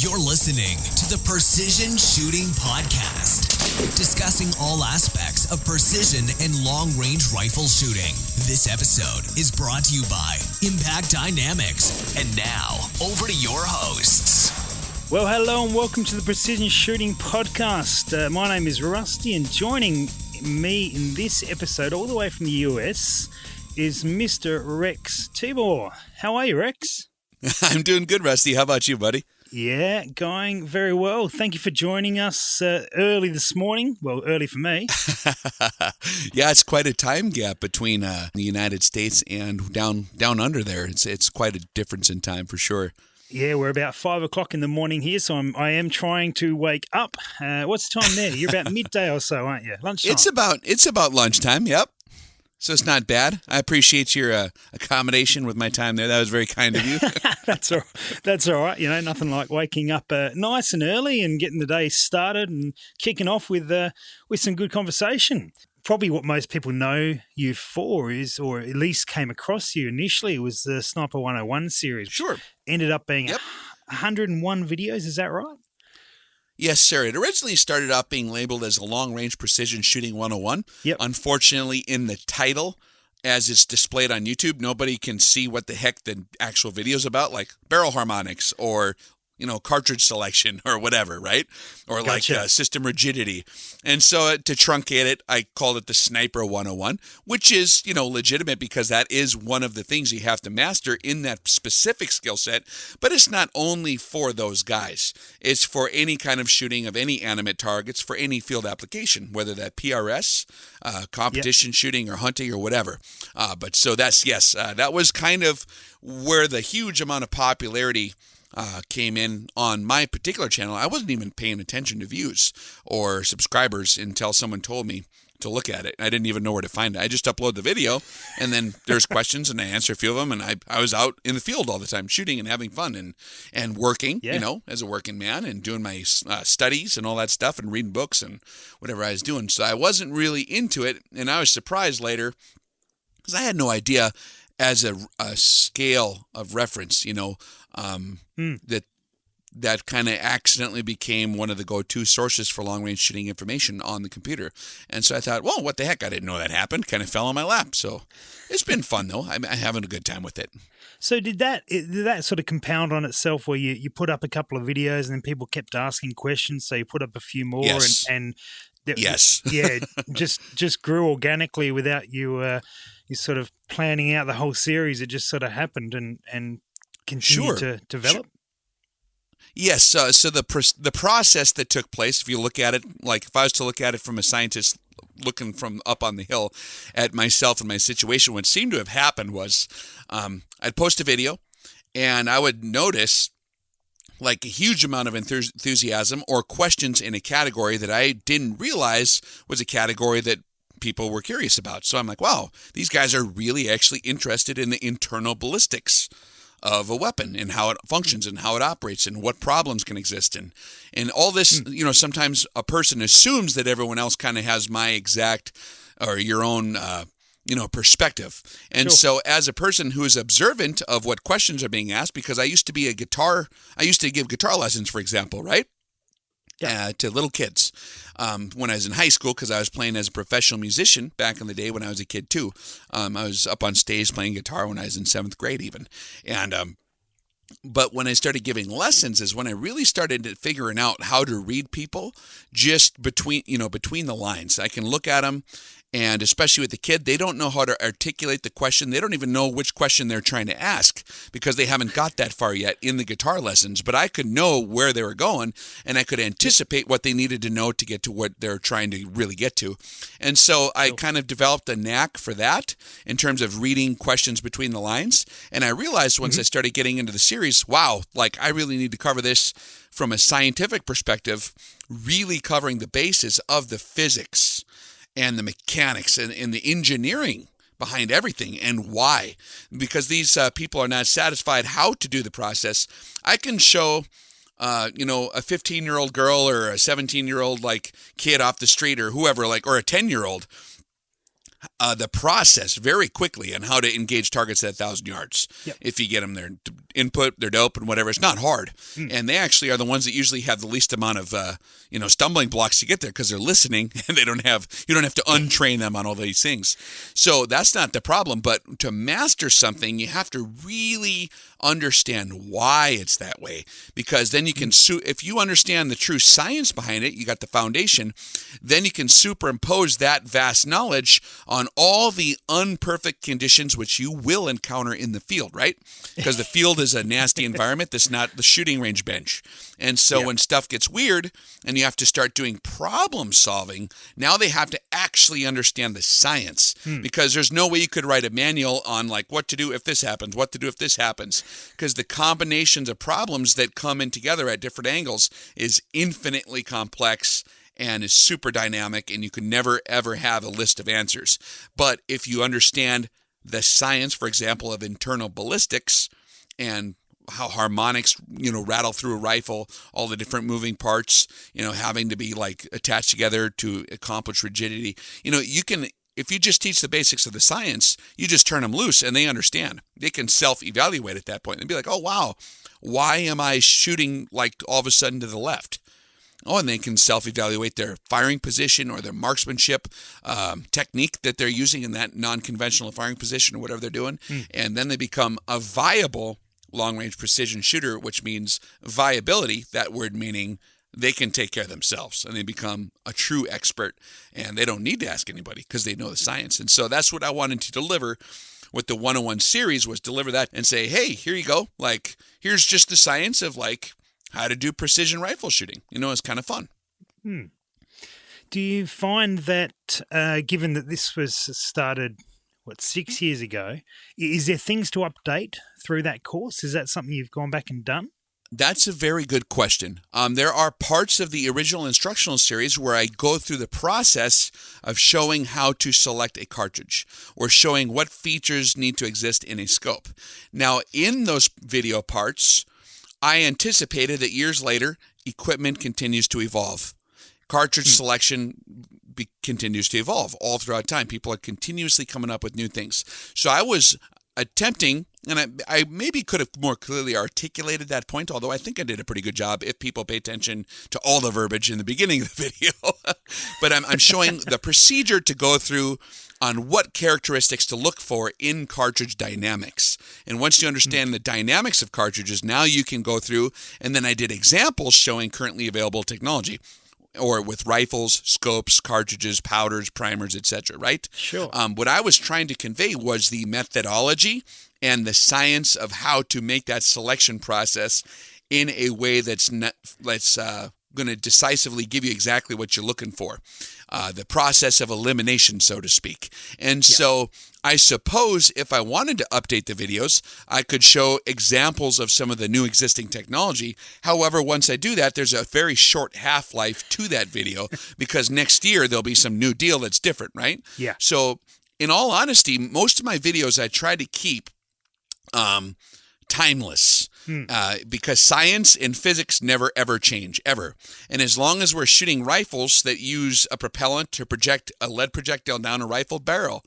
You're listening to the Precision Shooting Podcast, discussing all aspects of precision and long-range rifle shooting. This episode is brought to you by Impact Dynamics. And now, over to your hosts. Well, hello and welcome to the Precision Shooting Podcast. My name is Rusty, and joining me in this episode, all the way from the US, is Mr. Rex Tibor. How are you, Rex? I'm doing good, Rusty. How about you, buddy? Yeah, going very well. Thank you for joining us early this morning. Well, early for me. Yeah, it's quite a time gap between the United States and down under there. It's quite a difference in time for sure. Yeah, we're about 5 o'clock in the morning here, so I am trying to wake up. What's the time there? You're about midday or so, aren't you? Lunchtime. It's about lunchtime. Yep. So it's not bad. I appreciate your accommodation with my time there. That was very kind of you. That's all right. You know, nothing like waking up nice and early and getting the day started and kicking off with some good conversation. Probably what most people know you for is, or at least came across you initially, was the Sniper 101 series. Sure. Ended up being 101 videos. Is that right? Yes, sir. It originally started off being labeled as a long-range precision shooting 101. Yep. Unfortunately, in the title, as it's displayed on YouTube, nobody can see what the heck the actual video is about, like barrel harmonics or cartridge selection or whatever, right? Or Gotcha. like system rigidity. And so to truncate it, I called it the Sniper 101, which is, legitimate because that is one of the things you have to master in that specific skill set. But it's not only for those guys. It's for any kind of shooting of any animate targets for any field application, whether that PRS, competition shooting or hunting or whatever. But so that was kind of where the huge amount of popularity came in on my particular channel. I wasn't even paying attention to views or subscribers until someone told me to look at it. I didn't even know where to find it. I just upload the video, and then there's questions, and I answer a few of them, and I was out in the field all the time shooting and having fun and working, as a working man and doing my studies and all that stuff and reading books and whatever I was doing. So I wasn't really into it, and I was surprised later because I had no idea as a scale of reference, that kind of accidentally became one of the go-to sources for long-range shooting information on the computer. And so I thought, well, what the heck? I didn't know that happened. Kind of fell on my lap. So it's been fun, though. I'm having a good time with it. So did that sort of compound on itself where you put up a couple of videos and then people kept asking questions, so you put up a few more? Yes. Yes. Yeah, just grew organically without you sort of planning out the whole series. It just sort of happened and continued to develop? Sure. Yes. So the process that took place, if you look at it, like if I was to look at it from a scientist looking from up on the hill at myself and my situation, what seemed to have happened was I'd post a video and I would notice like a huge amount of enthusiasm or questions in a category that I didn't realize was a category that people were curious about. So I'm like, wow, these guys are really actually interested in the internal ballistics of a weapon and how it functions and how it operates and what problems can exist and all this. Sometimes a person assumes that everyone else kind of has my exact or your own perspective. And Sure. So as a person who is observant of what questions are being asked, because I used to give guitar lessons, for example, right? To little kids when I was in high school, because I was playing as a professional musician back in the day when I was a kid too. I was up on stage playing guitar when I was in 7th grade even. And but when I started giving lessons is when I really started figuring out how to read people just between the lines. I can look at them. And especially with the kid, they don't know how to articulate the question. They don't even know which question they're trying to ask because they haven't got that far yet in the guitar lessons. But I could know where they were going, and I could anticipate what they needed to know to get to what they're trying to really get to. And so I kind of developed a knack for that in terms of reading questions between the lines. And I realized once I started getting into the series, wow, like I really need to cover this from a scientific perspective, really covering the basis of the physics and the mechanics and the engineering behind everything and why. Because these people are not satisfied how to do the process. I can show, a 15-year-old girl or a 17-year-old like kid off the street or whoever, or a 10-year-old the process very quickly on how to engage targets at 1,000 yards. Yep. If you get them their input, their dope, and whatever, it's not hard. And they actually are the ones that usually have the least amount of stumbling blocks to get there because they're listening and you don't have to untrain them on all these things. So that's not the problem. But to master something, you have to really understand why it's that way, because then you can if you understand the true science behind it, you got the foundation, then you can superimpose that vast knowledge on all the unperfect conditions which you will encounter in the field, right? Because the field is a nasty environment that's not the shooting range bench. And so when stuff gets weird and you have to start doing problem solving, now they have to actually understand the science, because there's no way you could write a manual on like what to do if this happens, what to do if this happens, because the combinations of problems that come in together at different angles is infinitely complex and is super dynamic, and you can never, ever have a list of answers. But if you understand the science, for example, of internal ballistics and how harmonics, rattle through a rifle, all the different moving parts, having to be like attached together to accomplish rigidity, you can, if you just teach the basics of the science, you just turn them loose and they understand. They can self-evaluate at that point and be like, oh, wow, why am I shooting like all of a sudden to the left? Oh, and they can self-evaluate their firing position or their marksmanship technique that they're using in that non-conventional firing position or whatever they're doing. And then they become a viable long-range precision shooter, which means viability, that word meaning they can take care of themselves and they become a true expert and they don't need to ask anybody because they know the science. And so that's what I wanted to deliver with the 101 series, was deliver that and say, hey, here you go. Like, here's just the science of like how to do precision rifle shooting. It's kind of fun. Do you find that, given that this was started, 6 years ago, is there things to update through that course? Is that something you've gone back and done? That's a very good question. There are parts of the original instructional series where I go through the process of showing how to select a cartridge or showing what features need to exist in a scope. Now, in those video parts, I anticipated that years later, equipment continues to evolve. Cartridge selection continues to evolve all throughout time. People are continuously coming up with new things. So I was attempting, and I maybe could have more clearly articulated that point, although I think I did a pretty good job if people pay attention to all the verbiage in the beginning of the video. But I'm showing the procedure to go through on what characteristics to look for in cartridge dynamics. And once you understand the dynamics of cartridges, now you can go through, and then I did examples showing currently available technology, or with rifles, scopes, cartridges, powders, primers, etc., right? Sure. What I was trying to convey was the methodology and the science of how to make that selection process in a way that's going to decisively give you exactly what you're looking for. The process of elimination, so to speak. And so I suppose if I wanted to update the videos, I could show examples of some of the new existing technology. However, once I do that, there's a very short half-life to that video because next year there'll be some new deal that's different, right? Yeah. So in all honesty, most of my videos I try to keep timeless. Because science and physics never, ever change, ever. And as long as we're shooting rifles that use a propellant to project a lead projectile down a rifle barrel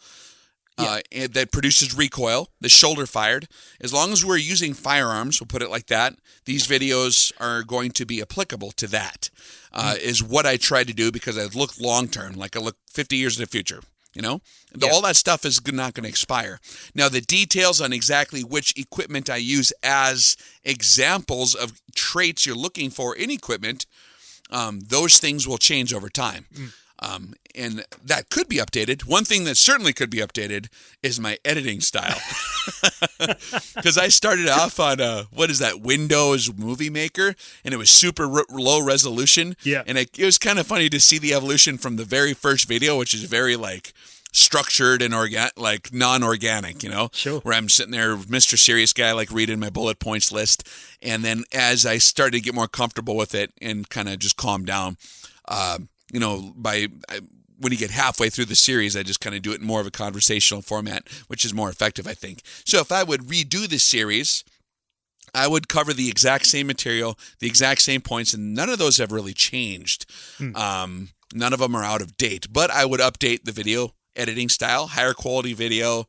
that produces recoil, the shoulder fired, as long as we're using firearms, we'll put it like that, these videos are going to be applicable to that, is what I try to do, because I look long-term, like I look 50 years in the future. All that stuff is not going to expire. Now, the details on exactly which equipment I use as examples of traits you're looking for in equipment, those things will change over time. And that could be updated. One thing that certainly could be updated is my editing style. Because I started off on, Windows Movie Maker, and it was super low resolution. Yeah. And it was kind of funny to see the evolution from the very first video, which is very, structured and non-organic, Sure. Where I'm sitting there, Mr. Serious Guy, reading my bullet points list. And then as I started to get more comfortable with it and kind of just calm down, when you get halfway through the series, I just kind of do it in more of a conversational format, which is more effective, I think. So if I would redo this series, I would cover the exact same material, the exact same points, and none of those have really changed. None of them are out of date, but I would update the video editing style, higher quality video,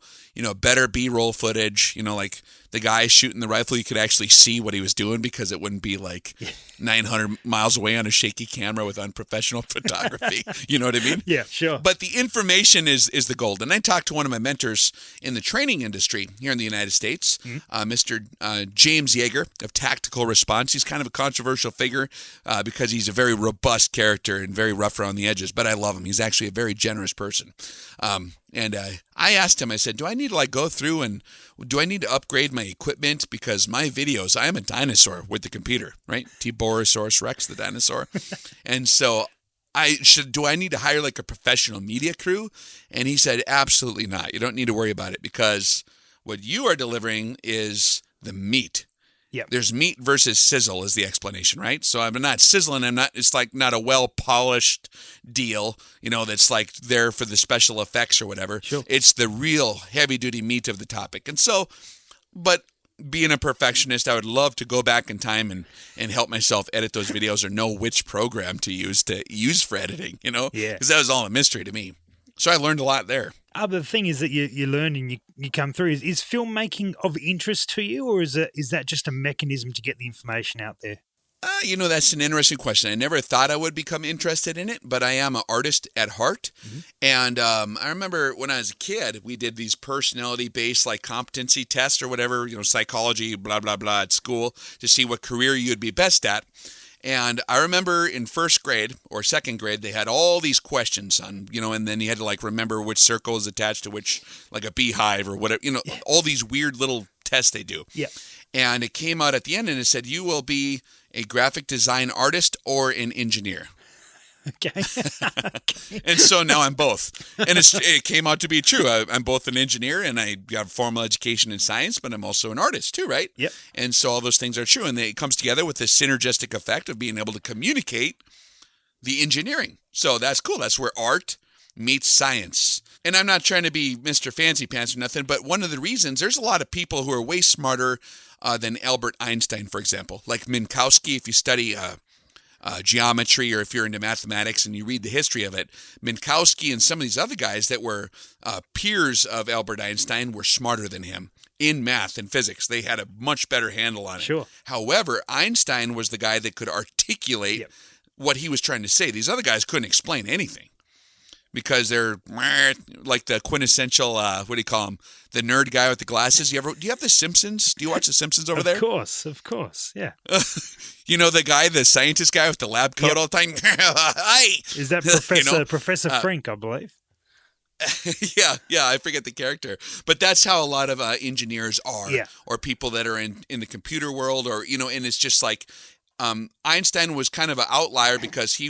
better B-roll footage, like the guy shooting the rifle, you could actually see what he was doing because it wouldn't be like 900 miles away on a shaky camera with unprofessional photography. You know what I mean? Yeah, sure. But the information is the gold. And I talked to one of my mentors in the training industry here in the United States, Mr. James Yeager of Tactical Response. He's kind of a controversial figure because he's a very robust character and very rough around the edges, but I love him. He's actually a very generous person. And I asked him, I said, do I need to go through and do I need to upgrade my equipment? Because my videos, I am a dinosaur with the computer, right? TiborasaurusRex, the dinosaur. And so do I need to hire like a professional media crew? And he said, absolutely not. You don't need to worry about it because what you are delivering is the meat. Yep. There's meat versus sizzle is the explanation, right? So I'm not sizzling. It's like not a well-polished deal, that's like there for the special effects or whatever. Sure. It's the real heavy-duty meat of the topic. And so, but being a perfectionist, I would love to go back in time and help myself edit those videos or know which program to use for editing, Yeah. Because that was all a mystery to me. So I learned a lot there. But the thing is that you learn and you come through. Is filmmaking of interest to you, or is that just a mechanism to get the information out there? That's an interesting question. I never thought I would become interested in it, but I am an artist at heart. Mm-hmm. And I remember when I was a kid, we did these personality-based like competency tests or whatever, psychology, blah, blah, blah at school to see what career you'd be best at. And I remember in first grade or second grade, they had all these questions on, and then you had to remember which circle is attached to which, like a beehive or whatever, all these weird little tests they do. Yeah. And it came out at the end and it said, you will be a graphic design artist or an engineer. Okay. And so now I'm both. And it came out to be true. I'm both an engineer and I got formal education in science, but I'm also an artist too, right? Yep. And so all those things are true. And it comes together with this synergistic effect of being able to communicate the engineering. So that's cool. That's where art meets science. And I'm not trying to be Mr. Fancy Pants or nothing, but one of the reasons, there's a lot of people who are way smarter than Albert Einstein, for example. Like Minkowski, if you study geometry or if you're into mathematics and you read the history of it, Minkowski and some of these other guys that were peers of Albert Einstein were smarter than him in math and physics. They had a much better handle on it. Sure. However, Einstein was the guy that could articulate what he was trying to say. These other guys couldn't explain anything because they're like the quintessential, what do you call him? The nerd guy with the glasses. Do you have The Simpsons? Do you watch The Simpsons over there? Of course. Yeah. The guy, the scientist guy with the lab coat all the time? Hi! Is that Professor Frank, I believe? Yeah, I forget the character. But that's how a lot of engineers are. Yeah. Or people that are in the computer world or, and it's just like Einstein was kind of an outlier because he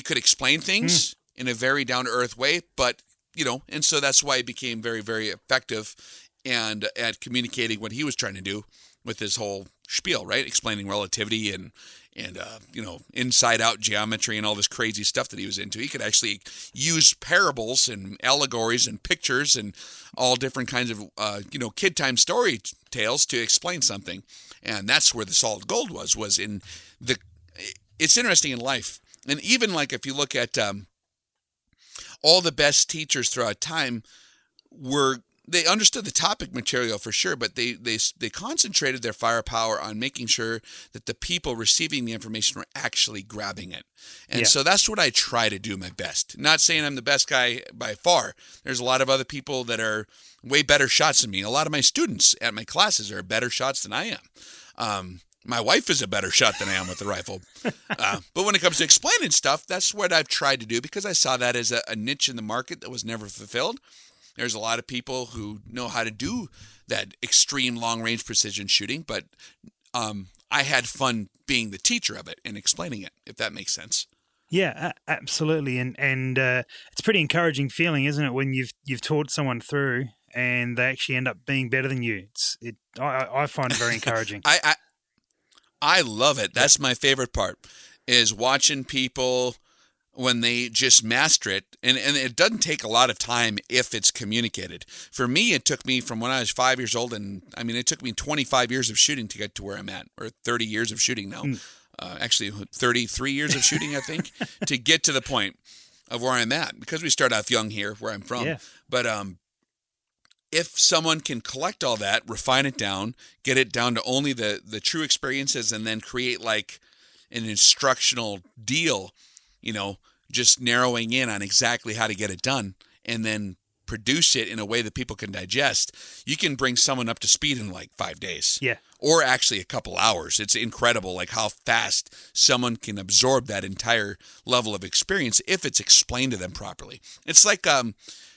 could explain things in a very down-to-earth way, but, and so that's why he became very, very effective and at communicating what he was trying to do with his whole spiel, right? Explaining relativity and inside-out geometry and all this crazy stuff that he was into. He could actually use parables and allegories and pictures and all different kinds of, kid time story tales to explain something. And that's where the solid gold was in the. It's interesting in life, and even like if you look at all the best teachers throughout time they understood the topic material for sure, but they concentrated their firepower on making sure that the people receiving the information were actually grabbing it. And so that's what I try to do my best. Not saying I'm the best guy by far. There's a lot of other people that are way better shots than me. A lot of my students at my classes are better shots than I am. My wife is a better shot than I am with the rifle. But when it comes to explaining stuff, that's what I've tried to do because I saw that as a niche in the market that was never fulfilled. There's a lot of people who know how to do that extreme long-range precision shooting, but I had fun being the teacher of it and explaining it, if that makes sense. Yeah, absolutely. And it's a pretty encouraging feeling, isn't it, when you've taught someone through and they actually end up being better than you. I find it very encouraging. I love it. That's my favorite part, is watching people when they just master it. And it doesn't take a lot of time if it's communicated. For me, it took me from when I was 5 years old, and I mean, it took me 25 years of shooting to get to where I'm at, or 30 years of shooting now. Actually, 33 years of shooting, I think, to get to the point. of where I'm at, because we start off young here where I'm from. Yeah. But if someone can collect all that, refine it down, get it down to only the true experiences, and then create like an instructional deal, just narrowing in on exactly how to get it done, and then produce it in a way that people can digest, you can bring someone up to speed in like 5 days. Yeah. Or actually a couple hours. It's incredible like how fast someone can absorb that entire level of experience if it's explained to them properly. It's like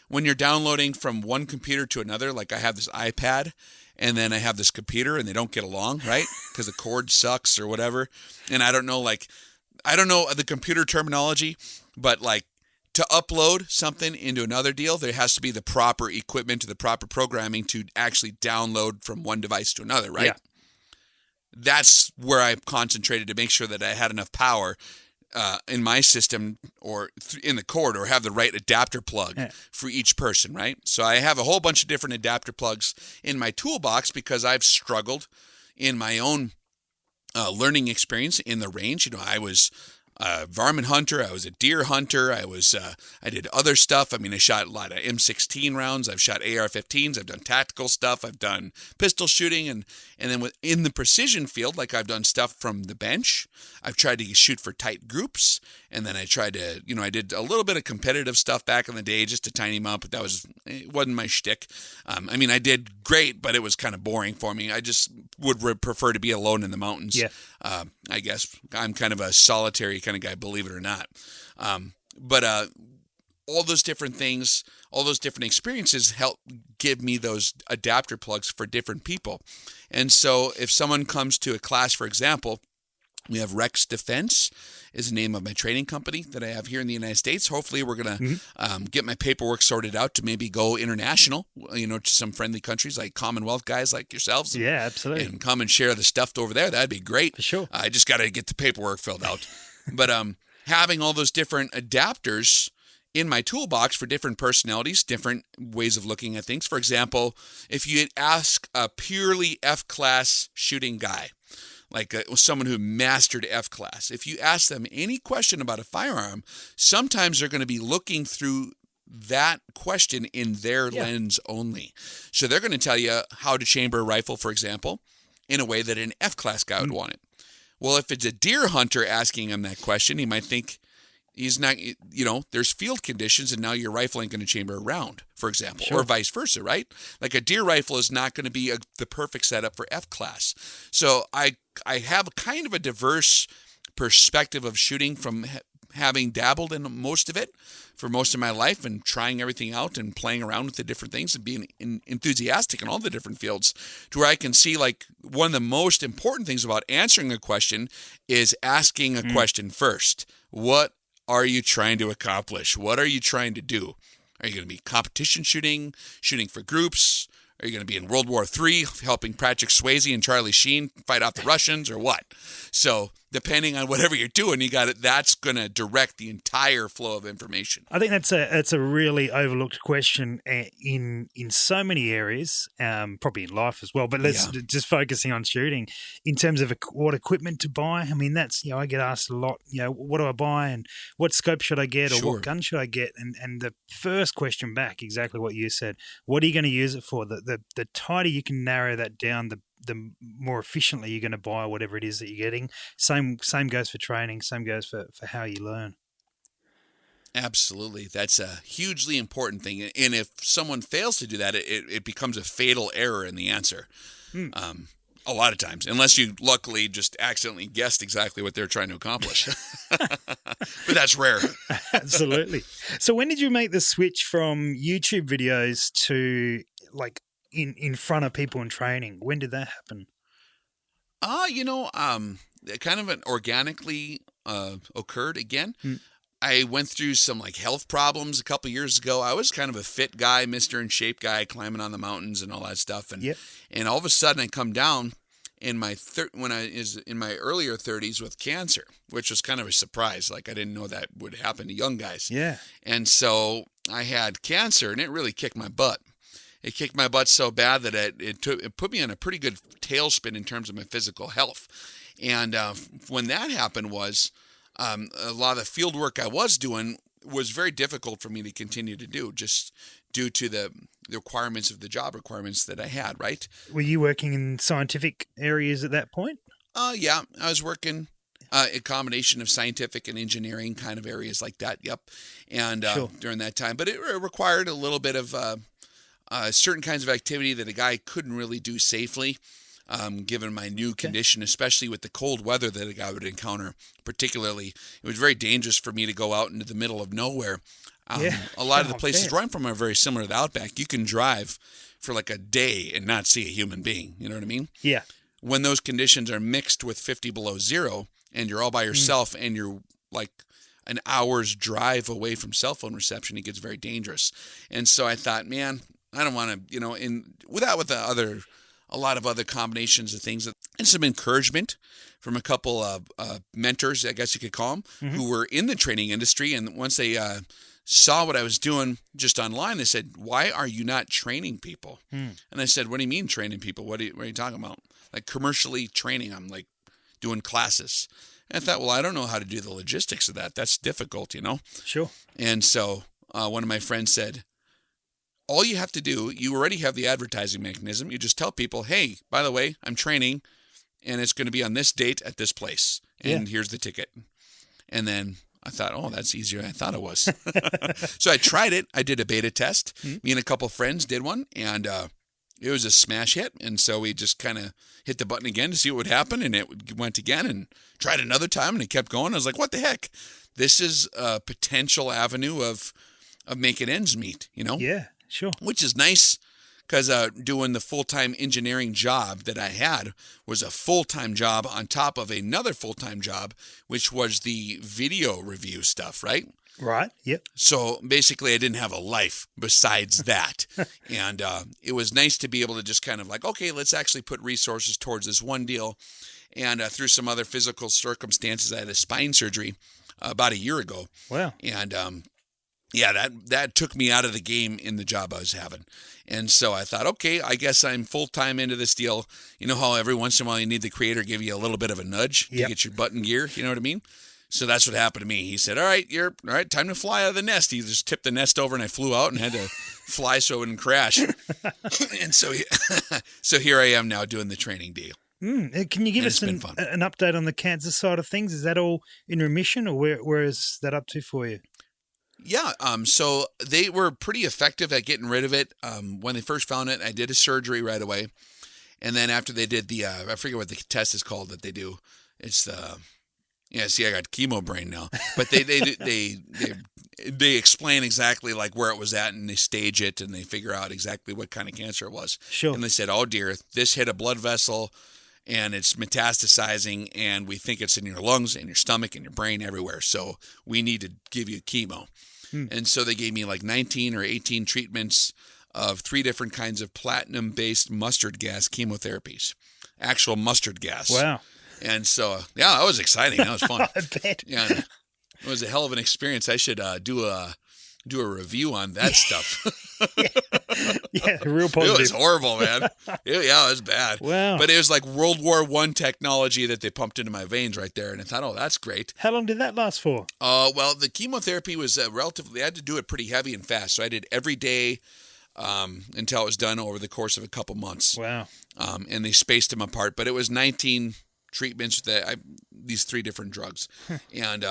when you're downloading from one computer to another, like I have this iPad and then I have this computer and they don't get along, right? Because the cord sucks or whatever. And I don't know the computer terminology, but like to upload something into another deal, there has to be the proper equipment to the proper programming to actually download from one device to another, right? Yeah. That's where I concentrated to make sure that I had enough power in my system or in the cord, or have the right adapter plug for each person, right? So I have a whole bunch of different adapter plugs in my toolbox because I've struggled in my own learning experience in the range. I was a varmint hunter. I was a deer hunter. I did other stuff. I mean, I shot a lot of M16 rounds. I've shot AR-15s. I've done tactical stuff. I've done pistol shooting, and then in the precision field, like I've done stuff from the bench. I've tried to shoot for tight groups, and then I tried to, I did a little bit of competitive stuff back in the day just to tiny them up, but it wasn't my shtick. I did great, but it was kind of boring for me. I just would prefer to be alone in the mountains. Yeah. I guess I'm kind of a solitary kind of guy, believe it or not. But all those different things, all those different experiences help give me those adapter plugs for different people. And so if someone comes to a class, for example, we have Rex Defense is the name of my training company that I have here in the United States. Hopefully we're going to get my paperwork sorted out to maybe go international, to some friendly countries like Commonwealth guys like yourselves. Yeah, absolutely. And come and share the stuff over there. That'd be great. For sure. I just got to get the paperwork filled out. But having all those different adapters in my toolbox for different personalities, different ways of looking at things. For example, if you ask a purely F-class shooting guy, like someone who mastered F-class, if you ask them any question about a firearm, sometimes they're going to be looking through that question in their lens only. So they're going to tell you how to chamber a rifle, for example, in a way that an F-class guy would want it. Well, if it's a deer hunter asking him that question, he might think he's not, there's field conditions and now your rifle ain't going to chamber a round, for example, or vice versa, right? Like a deer rifle is not going to be the perfect setup for F-class. So I have kind of a diverse perspective of shooting from having dabbled in most of it for most of my life and trying everything out and playing around with the different things and being enthusiastic in all the different fields, to where I can see like one of the most important things about answering a question is asking a question first. What are you trying to accomplish? What are you trying to do? Are you going to be competition shooting for groups? Are you going to be in World War III helping Patrick Swayze and Charlie Sheen fight off the Russians, or what? So depending on whatever you're doing, that's going to direct the entire flow of information. I think that's a really overlooked question in so many areas, probably in life as well. But let's just focusing on shooting in terms of what equipment to buy. I mean, that's I get asked a lot. What do I buy and what scope should I get, or what gun should I get? And the first question back, exactly what you said. What are you going to use it for? The tighter you can narrow that down, the more efficiently you're going to buy whatever it is that you're getting. Same goes for training. Same goes for how you learn. Absolutely. That's a hugely important thing. And if someone fails to do that, it becomes a fatal error in the answer. A lot of times, unless you luckily just accidentally guessed exactly what they're trying to accomplish. But that's rare. Absolutely. So when did you make the switch from YouTube videos to like in front of people in training? When did that happen? Kind of organically occurred again. I went through some like health problems a couple years ago. I was kind of a fit guy, Mr. in shape guy, climbing on the mountains and all that stuff. And all of a sudden I come down in when I is in my earlier 30s with cancer, which was kind of a surprise. Like I didn't know that would happen to young guys. Yeah. And so I had cancer, and it really kicked my butt. It kicked my butt so bad that it put me on a pretty good tailspin in terms of my physical health. And when that happened was a lot of the field work I was doing was very difficult for me to continue to do, just due to the requirements of the job requirements that I had, right? Were you working in scientific areas at that point? Yeah, I was working a combination of scientific and engineering kind of areas like that. Yep. And Sure. during that time, but it required a little bit of certain kinds of activity that a guy couldn't really do safely, given my new condition, especially with the cold weather that a guy would encounter. Particularly, it was very dangerous for me to go out into the middle of nowhere. A lot of the places where I'm from are very similar to the Outback. You can drive for like a day and not see a human being. You know what I mean? Yeah. When those conditions are mixed with 50 below zero and you're all by yourself and you're like an hour's drive away from cell phone reception, it gets very dangerous. And so I thought, man, I don't want to, with a lot of other combinations of things, and some encouragement from a couple of mentors, I guess you could call them, who were in the training industry. And once they saw what I was doing just online, they said, "Why are you not training people?" And I said, "What do you mean training people? What are you talking about? Like commercially training? I'm like doing classes." And I thought, well, I don't know how to do the logistics of that. That's difficult, Sure. And so one of my friends said, all you have to do, you already have the advertising mechanism. You just tell people, hey, by the way, I'm training, and it's going to be on this date at this place, and here's the ticket. And then I thought, oh, that's easier than I thought it was. So I tried it. I did a beta test. Me and a couple friends did one, and it was a smash hit. And so we just kind of hit the button again to see what would happen, and it went again, and tried another time, and it kept going. I was like, what the heck? This is a potential avenue of making ends meet, Yeah, sure. Which is nice, because doing the full-time engineering job that I had was a full-time job on top of another full-time job, which was the video review stuff, right? Right, yep. So basically I didn't have a life besides that. And it was nice to be able to just kind of like, okay, let's actually put resources towards this one deal. And through some other physical circumstances, I had a spine surgery about a year ago. Wow. And that took me out of the game in the job I was having. And so I thought, okay, I guess I'm full-time into this deal. You know how every once in a while you need the creator give you a little bit of a nudge to get your butt in gear? You know what I mean? So that's what happened to me. He said, all right, time to fly out of the nest. He just tipped the nest over and I flew out and had to fly so it wouldn't crash. And so here I am now doing the training deal. Can you give us an update on the cancer side of things? Is that all in remission, or where is that up to for you? Yeah, so they were pretty effective at getting rid of it. When they first found it, I did a surgery right away. And then after they did the, I forget what the test is called that they do. It's the, see, I got chemo brain now. But they explain exactly like where it was at, and they stage it, and they figure out exactly what kind of cancer it was. Sure. And they said, oh dear, this hit a blood vessel, and it's metastasizing, and we think it's in your lungs and your stomach and your brain everywhere. So we need to give you chemo. And so they gave me like 19 or 18 treatments of 3 different kinds of platinum-based mustard gas chemotherapies. Actual mustard gas. Wow. And so, that was exciting. That was fun. I bet. And it was a hell of an experience. I should do a review on that stuff. Yeah, real positive. It was horrible, man. It was bad. Wow. But it was like World War I technology that they pumped into my veins right there. And I thought, oh, that's great. How long did that last for? Well, the chemotherapy was relatively, I had to do it pretty heavy and fast. So I did every day until it was done over the course of a couple months. Wow. And they spaced them apart. But it was 19 treatments with these 3 different drugs. And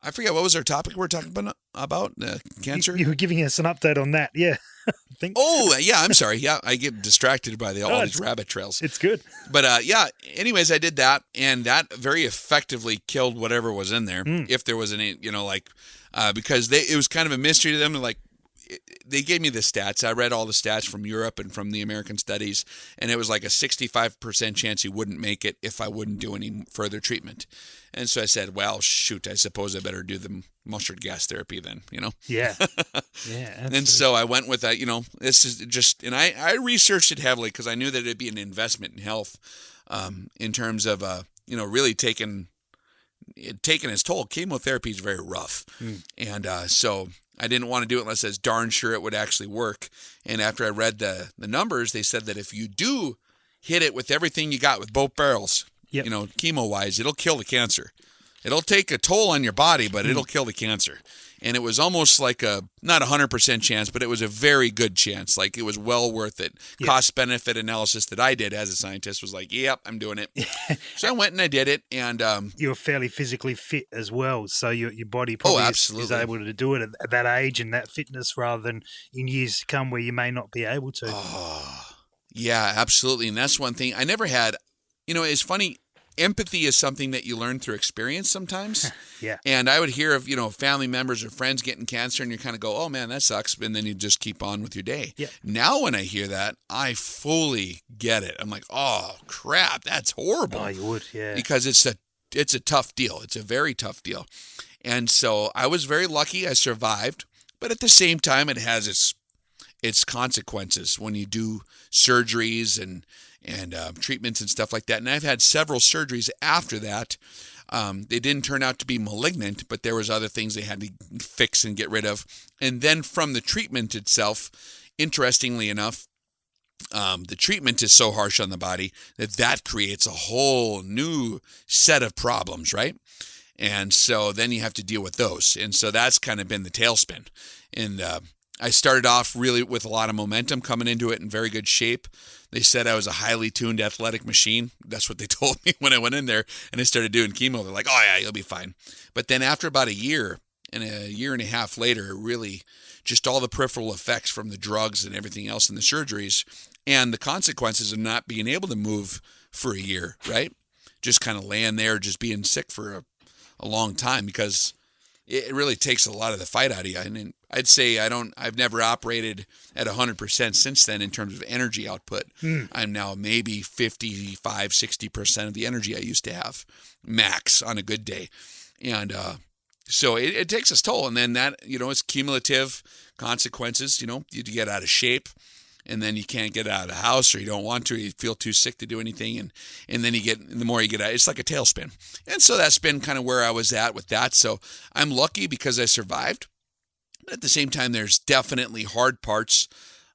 I forget, what was our topic we were talking about? Cancer? You were giving us an update on that, yeah. I think. Oh, yeah, I'm sorry. Yeah, I get distracted by all these rabbit trails. It's good. But anyways, I did that, and that very effectively killed whatever was in there, if there was any, because it was kind of a mystery to them, like, they gave me the stats. I read all the stats from Europe and from the American studies, and it was like a 65% chance he wouldn't make it if I wouldn't do any further treatment. And so I said, well, shoot, I suppose I better do the mustard gas therapy then, Yeah. Yeah. And so I went with that, this is just, and I researched it heavily because I knew that it'd be an investment in health in terms of, really taking its toll. Chemotherapy is very rough. And so I didn't want to do it unless I was darn sure it would actually work. And after I read the numbers, they said that if you do hit it with everything you got with both barrels, chemo-wise, it'll kill the cancer. It'll take a toll on your body, but it'll kill the cancer. And it was almost like not 100% chance, but it was a very good chance. Like, it was well worth it. Yeah. Cost-benefit analysis that I did as a scientist was like, yep, I'm doing it. So I went and I did it. And you were fairly physically fit as well, so your body probably is able to do it at that age and that fitness, rather than in years to come where you may not be able to. Oh, yeah, absolutely. And that's one thing I never had. It's funny. Empathy is something that you learn through experience sometimes. Yeah. And I would hear of, family members or friends getting cancer, and you kind of go, oh man, that sucks. And then you just keep on with your day. Yeah. Now when I hear that, I fully get it. I'm like, oh crap, that's horrible. Oh, you would, yeah. Because it's a tough deal. It's a very tough deal. And so I was very lucky I survived, but at the same time, it has its consequences when you do surgeries and treatments and stuff like that. And I've had several surgeries after that. They didn't turn out to be malignant, but there was other things they had to fix and get rid of. And then from the treatment itself, interestingly enough, the treatment is so harsh on the body that creates a whole new set of problems, right? And so then you have to deal with those. And so that's kind of been the tailspin. And I started off really with a lot of momentum, coming into it in very good shape. They said I was a highly tuned athletic machine. That's what they told me when I went in there and I started doing chemo. They're like, oh yeah, you'll be fine. But then after about a year and a half later, really just all the peripheral effects from the drugs and everything else and the surgeries and the consequences of not being able to move for a year, right? Just kind of laying there, just being sick for a long time, because it really takes a lot of the fight out of you. And I'd say I've never operated at 100% since then in terms of energy output. I'm now maybe 55, 60% of the energy I used to have, max on a good day. And so it takes its toll. And then that, it's cumulative consequences. You get out of shape, and then you can't get out of the house, or you don't want to, or you feel too sick to do anything. And then the more you get out, it's like a tailspin. And so that's been kind of where I was at with that. So I'm lucky because I survived. But at the same time, there's definitely hard parts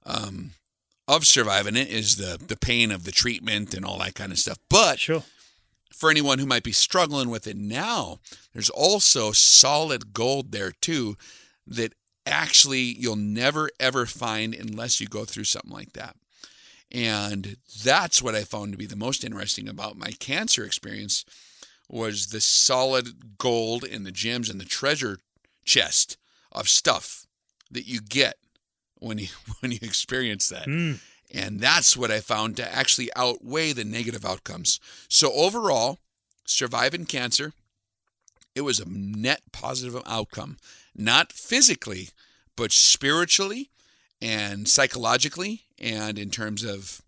of surviving it, is the pain of the treatment and all that kind of stuff. But sure, for anyone who might be struggling with it now, there's also solid gold there too that actually you'll never ever find unless you go through something like that. And that's what I found to be the most interesting about my cancer experience, was the solid gold and the gems and the treasure chest of stuff that you get when you experience that. And that's what I found to actually outweigh the negative outcomes. So overall, surviving cancer, it was a net positive outcome, not physically, but spiritually and psychologically, and in terms of,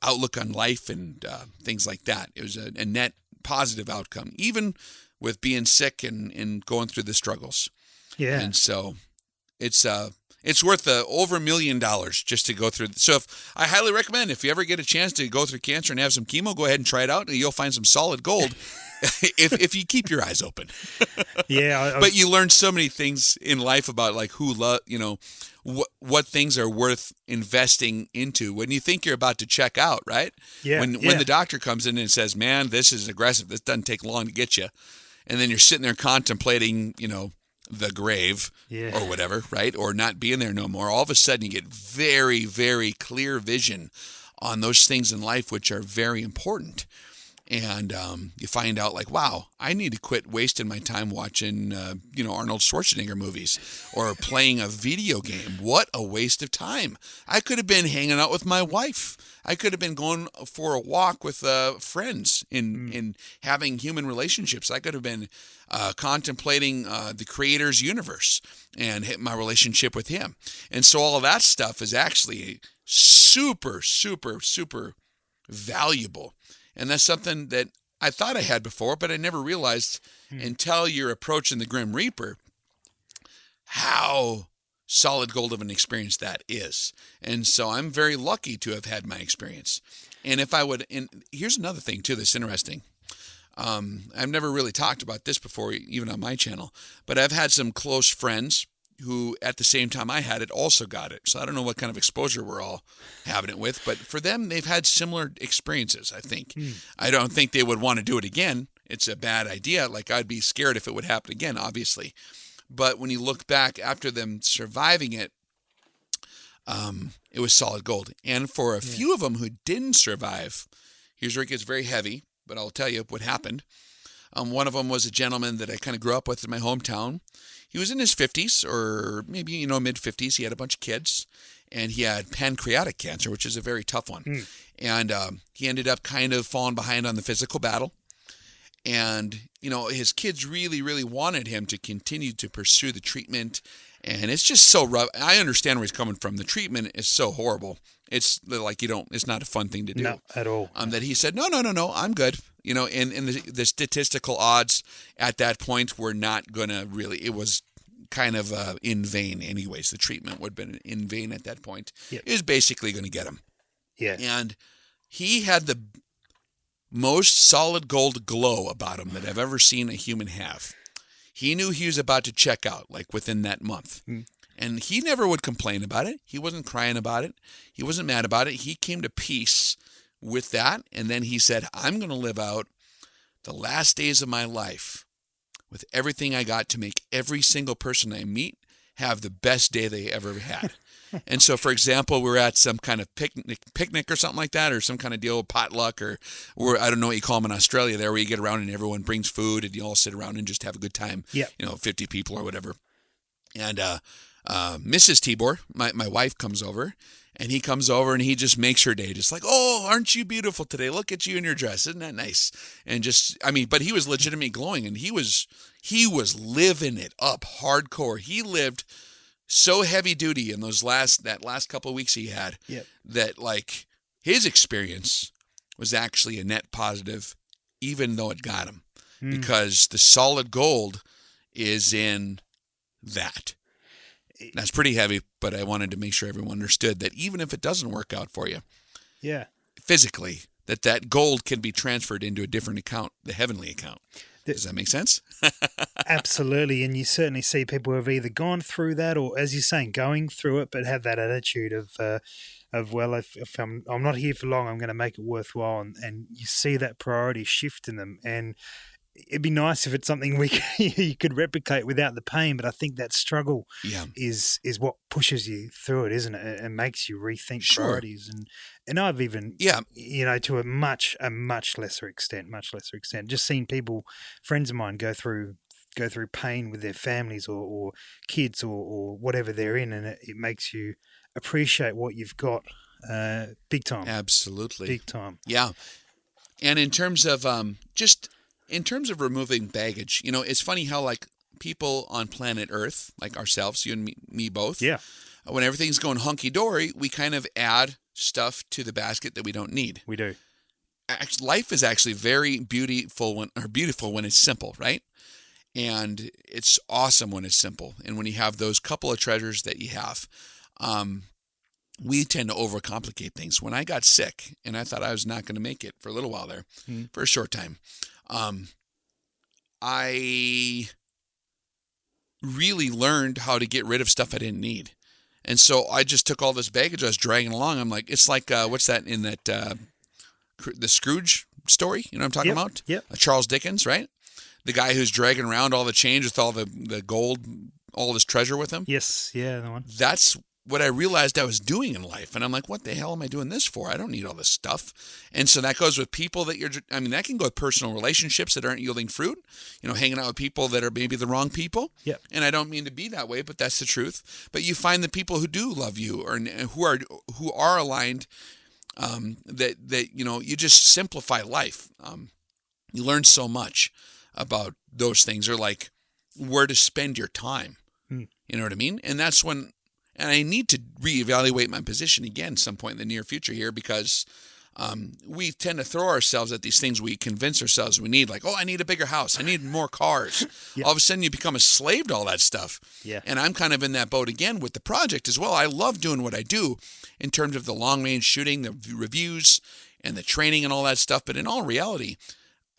outlook on life and things like that. It was a net positive outcome, even with being sick and going through the struggles. Yeah. And so it's worth over $1 million just to go through. So I highly recommend, if you ever get a chance to go through cancer and have some chemo, go ahead and try it out, and you'll find some solid gold if you keep your eyes open. Yeah. But you learn so many things in life about like what things are worth investing into when you think you're about to check out, right? Yeah. When the doctor comes in and says, man, this is aggressive, this doesn't take long to get you. And then you're sitting there contemplating, the grave or whatever, right? Or not being there no more. All of a sudden you get very, very clear vision on those things in life which are very important. And you find out like, wow, I need to quit wasting my time watching, Arnold Schwarzenegger movies or playing a video game. What a waste of time. I could have been hanging out with my wife. I could have been going for a walk with friends in having human relationships. I could have been contemplating the Creator's universe and my relationship with Him. And so all of that stuff is actually super, super, super valuable. And that's something that I thought I had before, but I never realized until you're approaching the Grim Reaper how solid gold of an experience that is. And so I'm very lucky to have had my experience. And here's another thing too that's interesting. I've never really talked about this before, even on my channel, but I've had some close friends who at the same time I had it also got it. So I don't know what kind of exposure we're all having it with, but for them, they've had similar experiences, I think. I don't think they would want to do it again. it's a bad idea. Like, I'd be scared if it would happen again, obviously. But when you look back after them surviving it, it was solid gold. And for a few of them who didn't survive, here's where it gets very heavy, but I'll tell you what happened. One of them was a gentleman that I kind of grew up with in my hometown. He was in his 50s or maybe, mid-50s. He had a bunch of kids, and he had pancreatic cancer, which is a very tough one. And he ended up kind of falling behind on the physical battle. And, his kids really, really wanted him to continue to pursue the treatment. And it's just so rough. I understand where he's coming from. The treatment is so horrible. It's like it's not a fun thing to do. No, at all. That he said, no, I'm good. And the statistical odds at that point were not going to really, it was kind of in vain anyways. The treatment would have been in vain at that point. Yep. It was basically going to get him. Yeah. And he had the most solid gold glow about him that I've ever seen a human have. He knew he was about to check out, like within that month. And he never would complain about it. He wasn't crying about it. He wasn't mad about it. He came to peace with that. And then he said, I'm going to live out the last days of my life with everything I got to make every single person I meet have the best day they ever had. And so, for example, we're at some kind of picnic or something like that, or some kind of deal with potluck, or I don't know what you call them in Australia there, where you get around and everyone brings food and you all sit around and just have a good time. Yeah. 50 people or whatever. And Mrs. Tibor, my wife, comes over, and he comes over and he just makes her day, just like, oh, aren't you beautiful today? Look at you in your dress. Isn't that nice? And but he was legitimately glowing, and he was living it up hardcore. He lived so heavy duty in that last couple of weeks he had, that like his experience was actually a net positive, even though it got him, because the solid gold is in that. That's pretty heavy, but I wanted to make sure everyone understood that even if it doesn't work out for you, physically, that gold can be transferred into a different account, the heavenly account. Does that make sense? Absolutely. And you certainly see people who have either gone through that or, as you're saying, going through it, but have that attitude of well, if I'm not here for long, I'm going to make it worthwhile. And you see that priority shift in them. And it'd be nice if it's something you could replicate without the pain, but I think that struggle is what pushes you through it, isn't it? It makes you rethink priorities. And I've even, to a much lesser extent, just seen people, friends of mine, go through pain with their families or kids or whatever they're in, and it makes you appreciate what you've got big time. Absolutely. Big time. Yeah. And in terms of in terms of removing baggage, it's funny how like people on planet Earth, like ourselves, you and me both, when everything's going hunky-dory, we kind of add stuff to the basket that we don't need. We do. Life is actually very beautiful when it's simple, right? And it's awesome when it's simple. And when you have those couple of treasures that you have, we tend to overcomplicate things. When I got sick and I thought I was not going to make it for a little while there, for a short time, I really learned how to get rid of stuff I didn't need. And so I just took all this baggage I was dragging along. I'm like, it's like, what's that in that, the Scrooge story? You know what I'm talking about? Yep. Charles Dickens, right? The guy who's dragging around all the change with all the gold, all this treasure with him. Yes. Yeah. The one. That's what I realized I was doing in life. And I'm like, what the hell am I doing this for? I don't need all this stuff. And so that goes with people that that can go with personal relationships that aren't yielding fruit, hanging out with people that are maybe the wrong people. Yep. And I don't mean to be that way, but that's the truth. But you find the people who do love you or who are aligned, that you just simplify life. You learn so much about those things, or like where to spend your time. You know what I mean? And that's when, and I need to reevaluate my position again some point in the near future here, because we tend to throw ourselves at these things we convince ourselves we need, like, oh, I need a bigger house, I need more cars. All of a sudden you become a slave to all that stuff. And I'm kind of in that boat again with the project as well. I love doing what I do in terms of the long range shooting, the reviews and the training and all that stuff. But in all reality,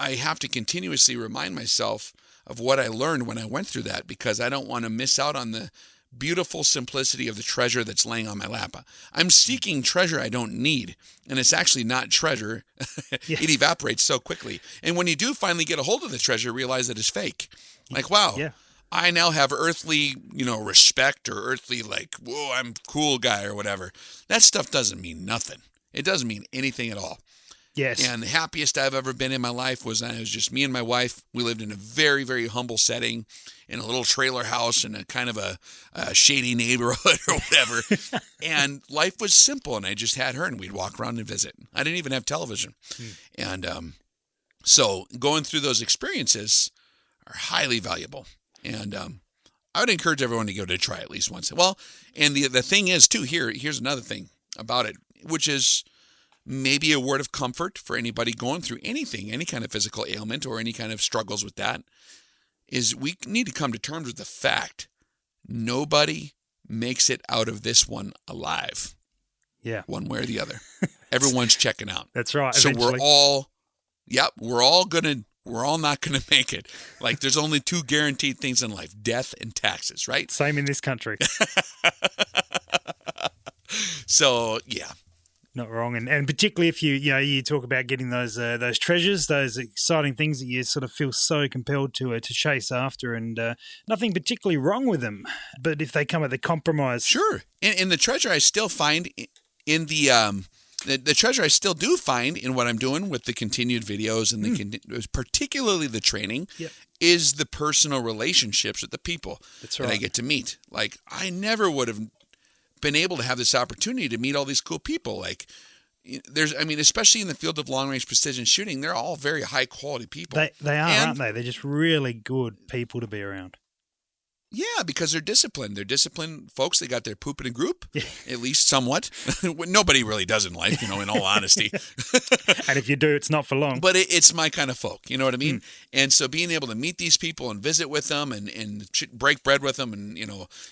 I have to continuously remind myself of what I learned when I went through that, because I don't want to miss out on the beautiful simplicity of the treasure that's laying on my lap. I'm seeking treasure I don't need, and it's actually not treasure. Yeah. It evaporates so quickly. And when you do finally get a hold of the treasure, realize that it's fake. Like, wow, Yeah. I now have earthly, respect, or earthly, like, whoa, I'm a cool guy or whatever. That stuff doesn't mean nothing. It doesn't mean anything at all. Yes. And the happiest I've ever been in my life was when it was just me and my wife. We lived in a very, very humble setting in a little trailer house in a kind of a shady neighborhood or whatever. And life was simple, and I just had her, and we'd walk around and visit. I didn't even have television. And so going through those experiences are highly valuable. And I would encourage everyone to go to try at least once. Well, and the thing is, too, here's another thing about it, which is maybe a word of comfort for anybody going through anything, any kind of physical ailment or any kind of struggles with that, is we need to come to terms with the fact nobody makes it out of this one alive. Yeah. One way or the other. Everyone's checking out. That's right. So eventually. we're all not going to make it. Like, there's only two guaranteed things in life, death and taxes, right? Same in this country. So, yeah. Not wrong, and particularly if you talk about getting those treasures, those exciting things that you sort of feel so compelled to chase after, and nothing particularly wrong with them, but if they come at the compromise, sure. And the treasure I still find in the treasure I still do find in what I'm doing with the continued videos and particularly the training, is the personal relationships with the people that I get to meet. Like, I never would have been able to have this opportunity to meet all these cool people. Like, especially in the field of long range precision shooting, they're all very high quality people. They are, aren't they? They're just really good people to be around. Yeah, because they're disciplined. They're disciplined folks. They got their poop in a group, at least somewhat. Nobody really does in life, in all honesty. And if you do, it's not for long. But it's my kind of folk, you know what I mean? And so being able to meet these people and visit with them and break bread with them and,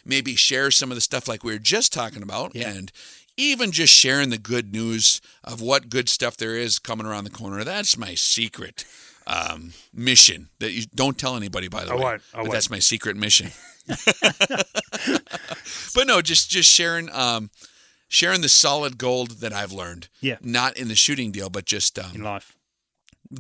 maybe share some of the stuff like we were just talking about, and even just sharing the good news of what good stuff there is coming around the corner, that's my secret mission that you don't tell anybody, by the way. But that's my secret mission. But no, just sharing the solid gold that I've learned. Yeah. Not in the shooting deal, but just in life.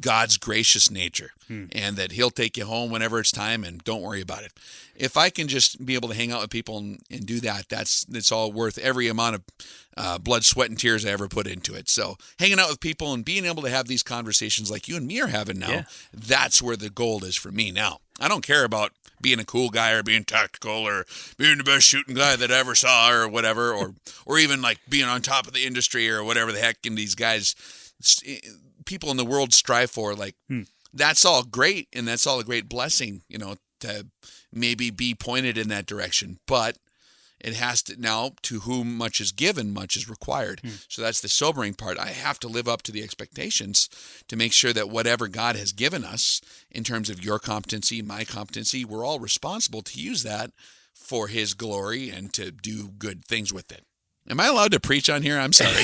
God's gracious nature, and that he'll take you home whenever it's time, and don't worry about it. If I can just be able to hang out with people and do that, it's all worth every amount of blood, sweat, and tears I ever put into it. So hanging out with people and being able to have these conversations like you and me are having now, that's where the gold is for me now. I don't care about being a cool guy or being tactical or being the best shooting guy that I ever saw or whatever, or even like being on top of the industry or whatever the heck these guys, people in the world strive for. Like, that's all great, and that's all a great blessing, to maybe be pointed in that direction. But it has to, now, to whom much is given, much is required. So that's the sobering part. I have to live up to the expectations to make sure that whatever God has given us in terms of your competency, my competency, we're all responsible to use that for his glory and to do good things with it. Am I allowed to preach on here? I'm sorry.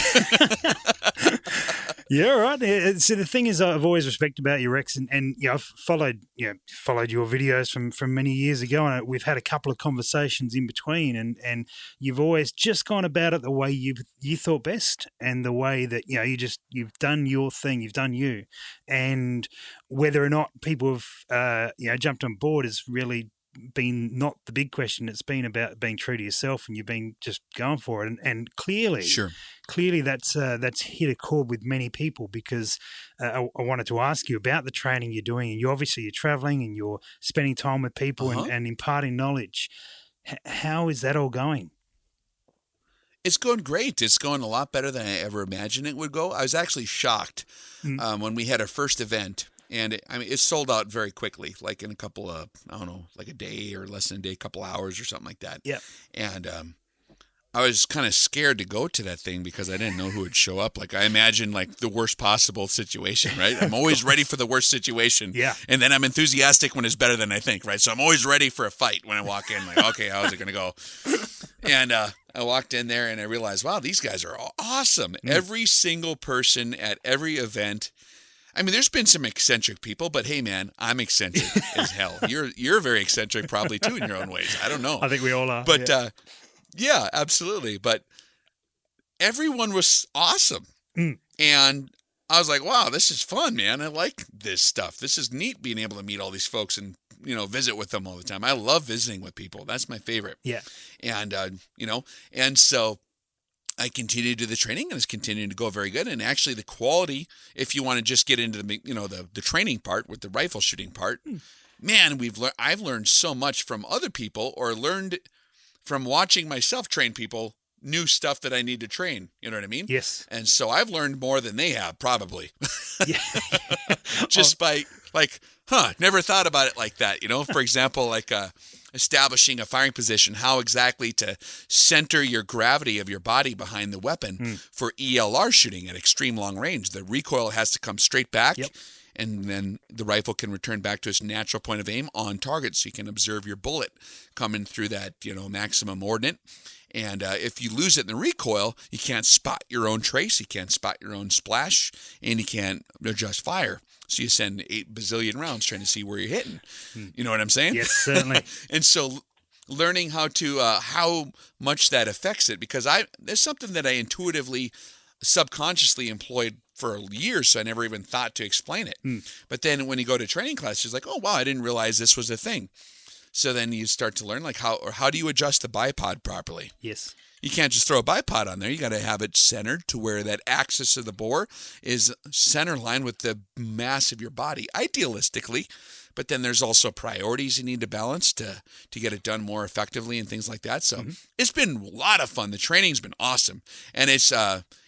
Yeah, right. So the thing is, I've always respected about you, Rex, and I've followed your videos from many years ago, and we've had a couple of conversations in between, and you've always just gone about it the way you thought best, and the way that you've done your thing, you've done you, and whether or not people have jumped on board is really been not the big question. It's been about being true to yourself, and you've been just going for it. And clearly, that's hit a chord with many people, because I wanted to ask you about the training you're doing, and you're traveling and you're spending time with people and imparting knowledge. How is that all going? It's going great. It's going a lot better than I ever imagined it would go. I was actually shocked when we had our first event. And it sold out very quickly, like in a couple of, like a day or less than a day, a couple hours or something like that. Yeah. And I was kind of scared to go to that thing because I didn't know who would show up. Like, I imagined like the worst possible situation, right? I'm always ready for the worst situation. Yeah. And then I'm enthusiastic when it's better than I think, right? So I'm always ready for a fight when I walk in. Like, okay, how's it going to go? And I walked in there and I realized, wow, these guys are awesome. Every single person at every event. I mean, there's been some eccentric people, but hey, man, I'm eccentric as hell. You're very eccentric probably too in your own ways. I don't know. I think we all are. But yeah, absolutely. But everyone was awesome. And I was like, wow, this is fun, man. I like this stuff. This is neat being able to meet all these folks and, visit with them all the time. I love visiting with people. That's my favorite. Yeah. And, and so I continued to do the training, and it's continuing to go very good. And actually the quality, if you want to just get into the training part with the rifle shooting part, man, I've learned so much from other people, or learned from watching myself train people, new stuff that I need to train. You know what I mean? Yes. And so I've learned more than they have, probably. Yeah. Just by never thought about it like that. For example, establishing a firing position, how exactly to center your gravity of your body behind the weapon for ELR shooting at extreme long range. The recoil has to come straight back. Yep. And then the rifle can return back to its natural point of aim on target, so you can observe your bullet coming through that, maximum ordinate. And if you lose it in the recoil, you can't spot your own trace, you can't spot your own splash, and you can't adjust fire. So you send 8 bazillion rounds trying to see where you're hitting. You know what I'm saying? Yes, certainly. And so learning how much that affects it, because there's something that I intuitively, subconsciously employed for years, so I never even thought to explain it. But then when you go to training class, it's like, oh, wow, I didn't realize this was a thing. So then you start to learn how do you adjust the bipod properly? Yes. You can't just throw a bipod on there. You got to have it centered to where that axis of the bore is center line with the mass of your body, idealistically. But then there's also priorities you need to balance to get it done more effectively and things like that. So it's been a lot of fun. The training's been awesome. And it's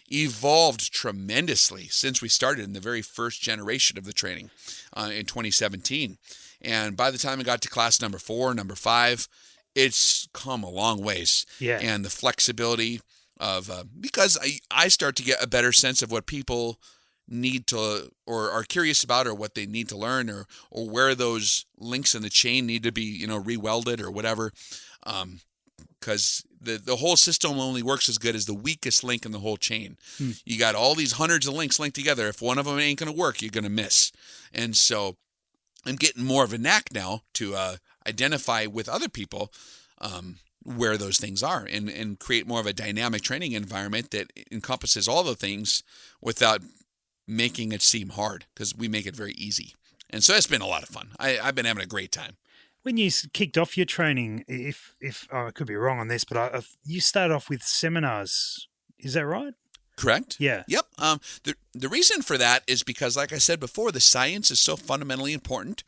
evolved tremendously since we started in the very first generation of the training in 2017. And by the time I got to class number 4, number 5, it's come a long ways. Yeah. And the flexibility of, because I start to get a better sense of what people need to, or are curious about, or what they need to learn, or where those links in the chain need to be, re-welded or whatever. Because the whole system only works as good as the weakest link in the whole chain. You got all these hundreds of links linked together. If one of them ain't going to work, you're going to miss. And so I'm getting more of a knack now to identify with other people where those things are, and create more of a dynamic training environment that encompasses all the things without making it seem hard, because we make it very easy. And so it's been a lot of fun. I've been having a great time. When you kicked off your training, if I could be wrong on this, but you started off with seminars. Is that right? Correct? Yeah. Yep. The reason for that is because, like I said before, the science is so fundamentally important.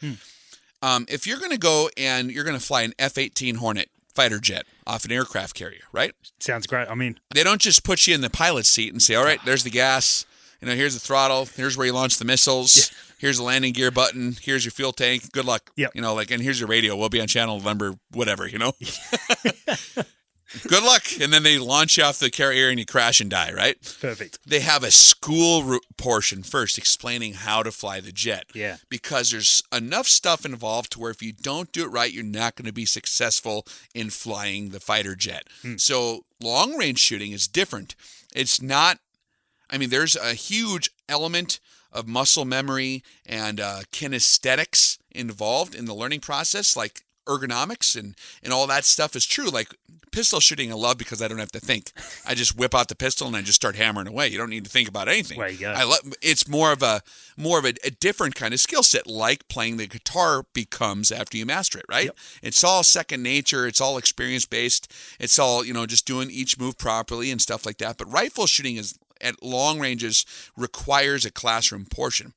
If you're going to go and you're going to fly an F-18 Hornet fighter jet off an aircraft carrier, right? Sounds great. I mean, they don't just put you in the pilot's seat and say, all right, there's the gas, here's the throttle, here's where you launch the missiles, here's the landing gear button, here's your fuel tank, good luck. Yep. And here's your radio, we'll be on channel number whatever, Good luck. And then they launch you off the carrier and you crash and die, right? Perfect. They have a school portion first explaining how to fly the jet. Yeah. Because there's enough stuff involved to where if you don't do it right, you're not going to be successful in flying the fighter jet. So long range shooting is different. It's not, there's a huge element of muscle memory and kinesthetics involved in the learning process, like ergonomics and all that stuff is true. Like pistol shooting I love because I don't have to think. I just whip out the pistol and I just start hammering away. You don't need to think about anything. There you go. It's more of a different kind of skill set, like playing the guitar becomes after you master it, right? Yep. It's all second nature. It's all experience based. It's all, just doing each move properly and stuff like that. But rifle shooting is at long ranges requires a classroom portion.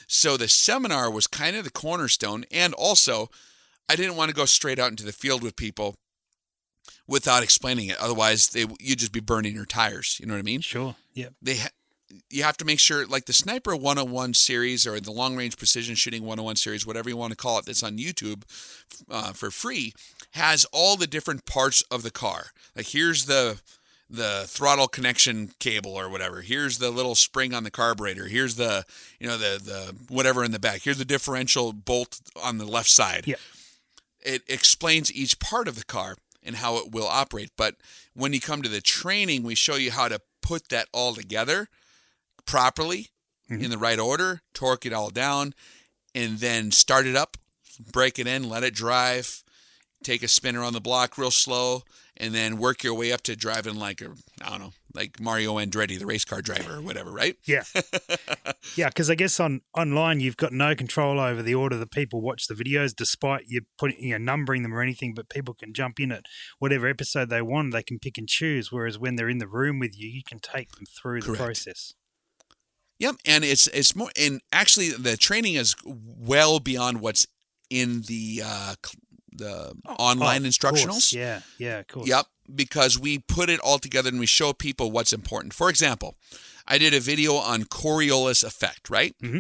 So the seminar was kind of the cornerstone, and also I didn't want to go straight out into the field with people without explaining it. Otherwise, you'd just be burning your tires. You know what I mean? Sure. Yeah. You have to make sure, like the Sniper 101 series or the Long Range Precision Shooting 101 series, whatever you want to call it, that's on YouTube for free, has all the different parts of the car. Like here's the throttle connection cable or whatever. Here's the little spring on the carburetor. Here's the whatever in the back. Here's the differential bolt on the left side. Yeah. It explains each part of the car and how it will operate. But when you come to the training, we show you how to put that all together properly in the right order, torque it all down, and then start it up, break it in, let it drive, take a spin around the block real slow, and then work your way up to driving like like Mario Andretti, the race car driver or whatever, right? Yeah. Yeah, because I guess online you've got no control over the order that people watch the videos, despite you numbering them or anything, but people can jump in at whatever episode they want. They can pick and choose, whereas when they're in the room with you, you can take them through the process. Yep, and it's more, and actually the training is well beyond what's in the online instructionals. Yeah, of course. Yep, because we put it all together and we show people what's important. For example, I did a video on Coriolis Effect, right? Mm-hmm.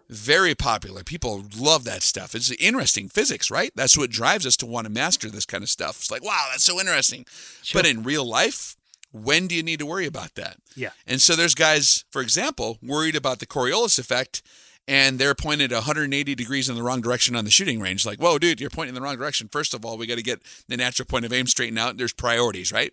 Very popular. People love that stuff. It's interesting physics, right? That's what drives us to want to master this kind of stuff. It's like, wow, that's so interesting. Sure. But in real life, when do you need to worry about that? Yeah. And so there's guys, for example, worried about the Coriolis effect, and they're pointed 180 degrees in the wrong direction on the shooting range. Like, whoa, dude, you're pointing in the wrong direction. First of all, we got to get the natural point of aim straightened out. There's priorities, right?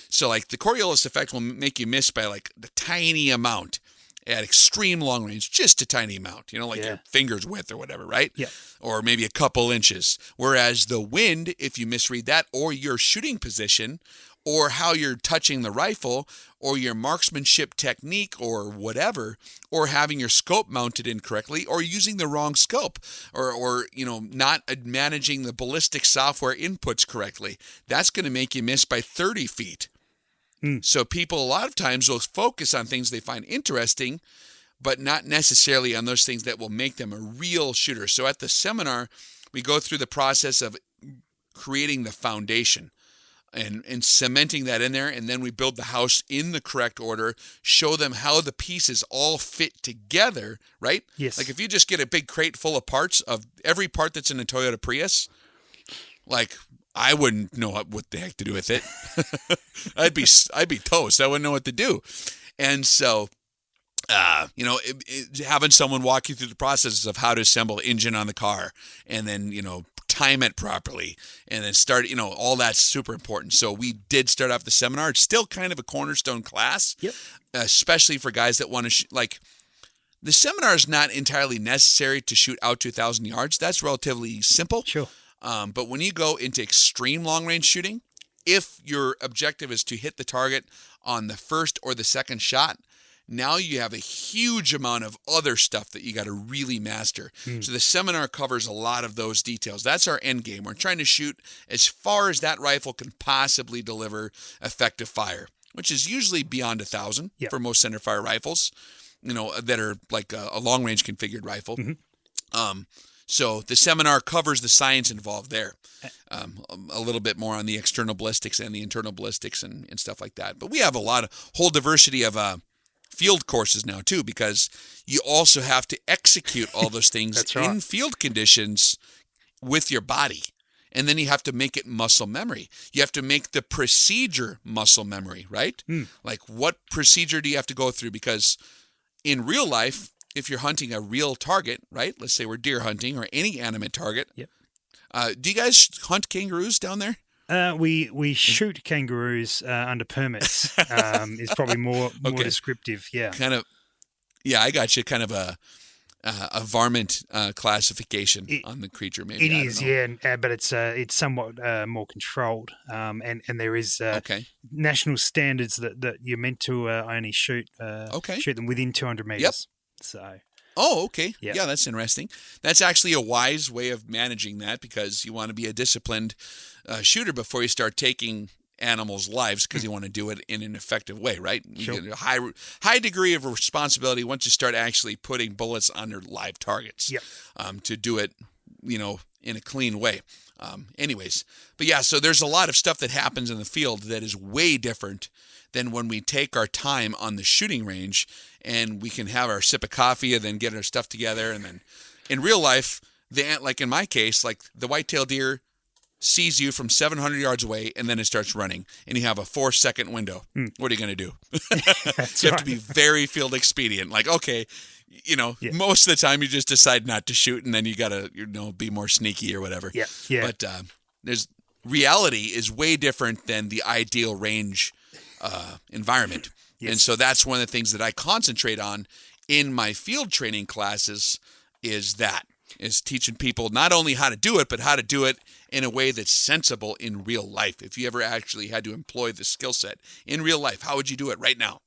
So, like, the Coriolis effect will make you miss by, like, the tiny amount at extreme long range, just a tiny amount, like your finger's width or whatever, right? Yeah. Or maybe a couple inches. Whereas the wind, if you misread that, or your shooting position, or how you're touching the rifle, or your marksmanship technique, or whatever, or having your scope mounted incorrectly, or using the wrong scope, or not managing the ballistic software inputs correctly, that's going to make you miss by 30 feet. So people a lot of times will focus on things they find interesting, but not necessarily on those things that will make them a real shooter. So at the seminar, we go through the process of creating the foundation and cementing that in there, and then we build the house in the correct order, show them how the pieces all fit together, right? Yes. Like if you just get a big crate full of parts of every part that's in a Toyota Prius, like I wouldn't know what the heck to do with it. I'd be toast. I wouldn't know what to do. And so, having someone walk you through the processes of how to assemble engine on the car, and then, time it properly, and then start, all that's super important. So we did start off the seminar. It's still kind of a cornerstone class, especially for guys that want to the seminar is not entirely necessary to shoot out to 1,000 yards. That's relatively simple. Sure. But when you go into extreme long-range shooting, if your objective is to hit the target on the first or the second shot, now you have a huge amount of other stuff that you got to really master. So the seminar covers a lot of those details. That's our end game. We're trying to shoot as far as that rifle can possibly deliver effective fire, which is usually beyond 1,000 for most centerfire rifles, that are like a long-range configured rifle. So the seminar covers the science involved there, a little bit more on the external ballistics and the internal ballistics and stuff like that. But we have whole diversity of field courses now too, because you also have to execute all those things in field conditions with your body. And then you have to make it muscle memory. You have to make the procedure muscle memory, right? Like what procedure do you have to go through? Because in real life, if you're hunting a real target, right? Let's say we're deer hunting or any animate target. Yep. Do you guys hunt kangaroos down there? We shoot kangaroos under permits. Is probably more descriptive. Yeah. Kind of. Yeah, I got you. Kind of a varmint classification on the creature. Maybe it is. Yeah, but it's somewhat more controlled. And there is national standards that you're meant to only shoot them within 200 meters. Yep. So. Oh, okay. Yeah, that's interesting. That's actually a wise way of managing that, because you want to be a disciplined shooter before you start taking animals' lives, because you want to do it in an effective way, right? Sure. You get a high degree of responsibility once you start actually putting bullets on their live targets. To do it, in a clean way. Anyways, but yeah, so there's a lot of stuff that happens in the field that is way different than when we take our time on the shooting range and we can have our sip of coffee and then get our stuff together. And then in real life, like in my case, like the whitetail deer sees you from 700 yards away and then it starts running and you have a 4-second window. What are you going to do? You have to be very field expedient. Like, okay, most of the time you just decide not to shoot and then you got to, be more sneaky or whatever. Yeah. But reality is way different than the ideal range environment. Yes. And so that's one of the things that I concentrate on in my field training classes is teaching people not only how to do it, but how to do it in a way that's sensible in real life. If you ever actually had to employ the skill set in real life, how would you do it right now?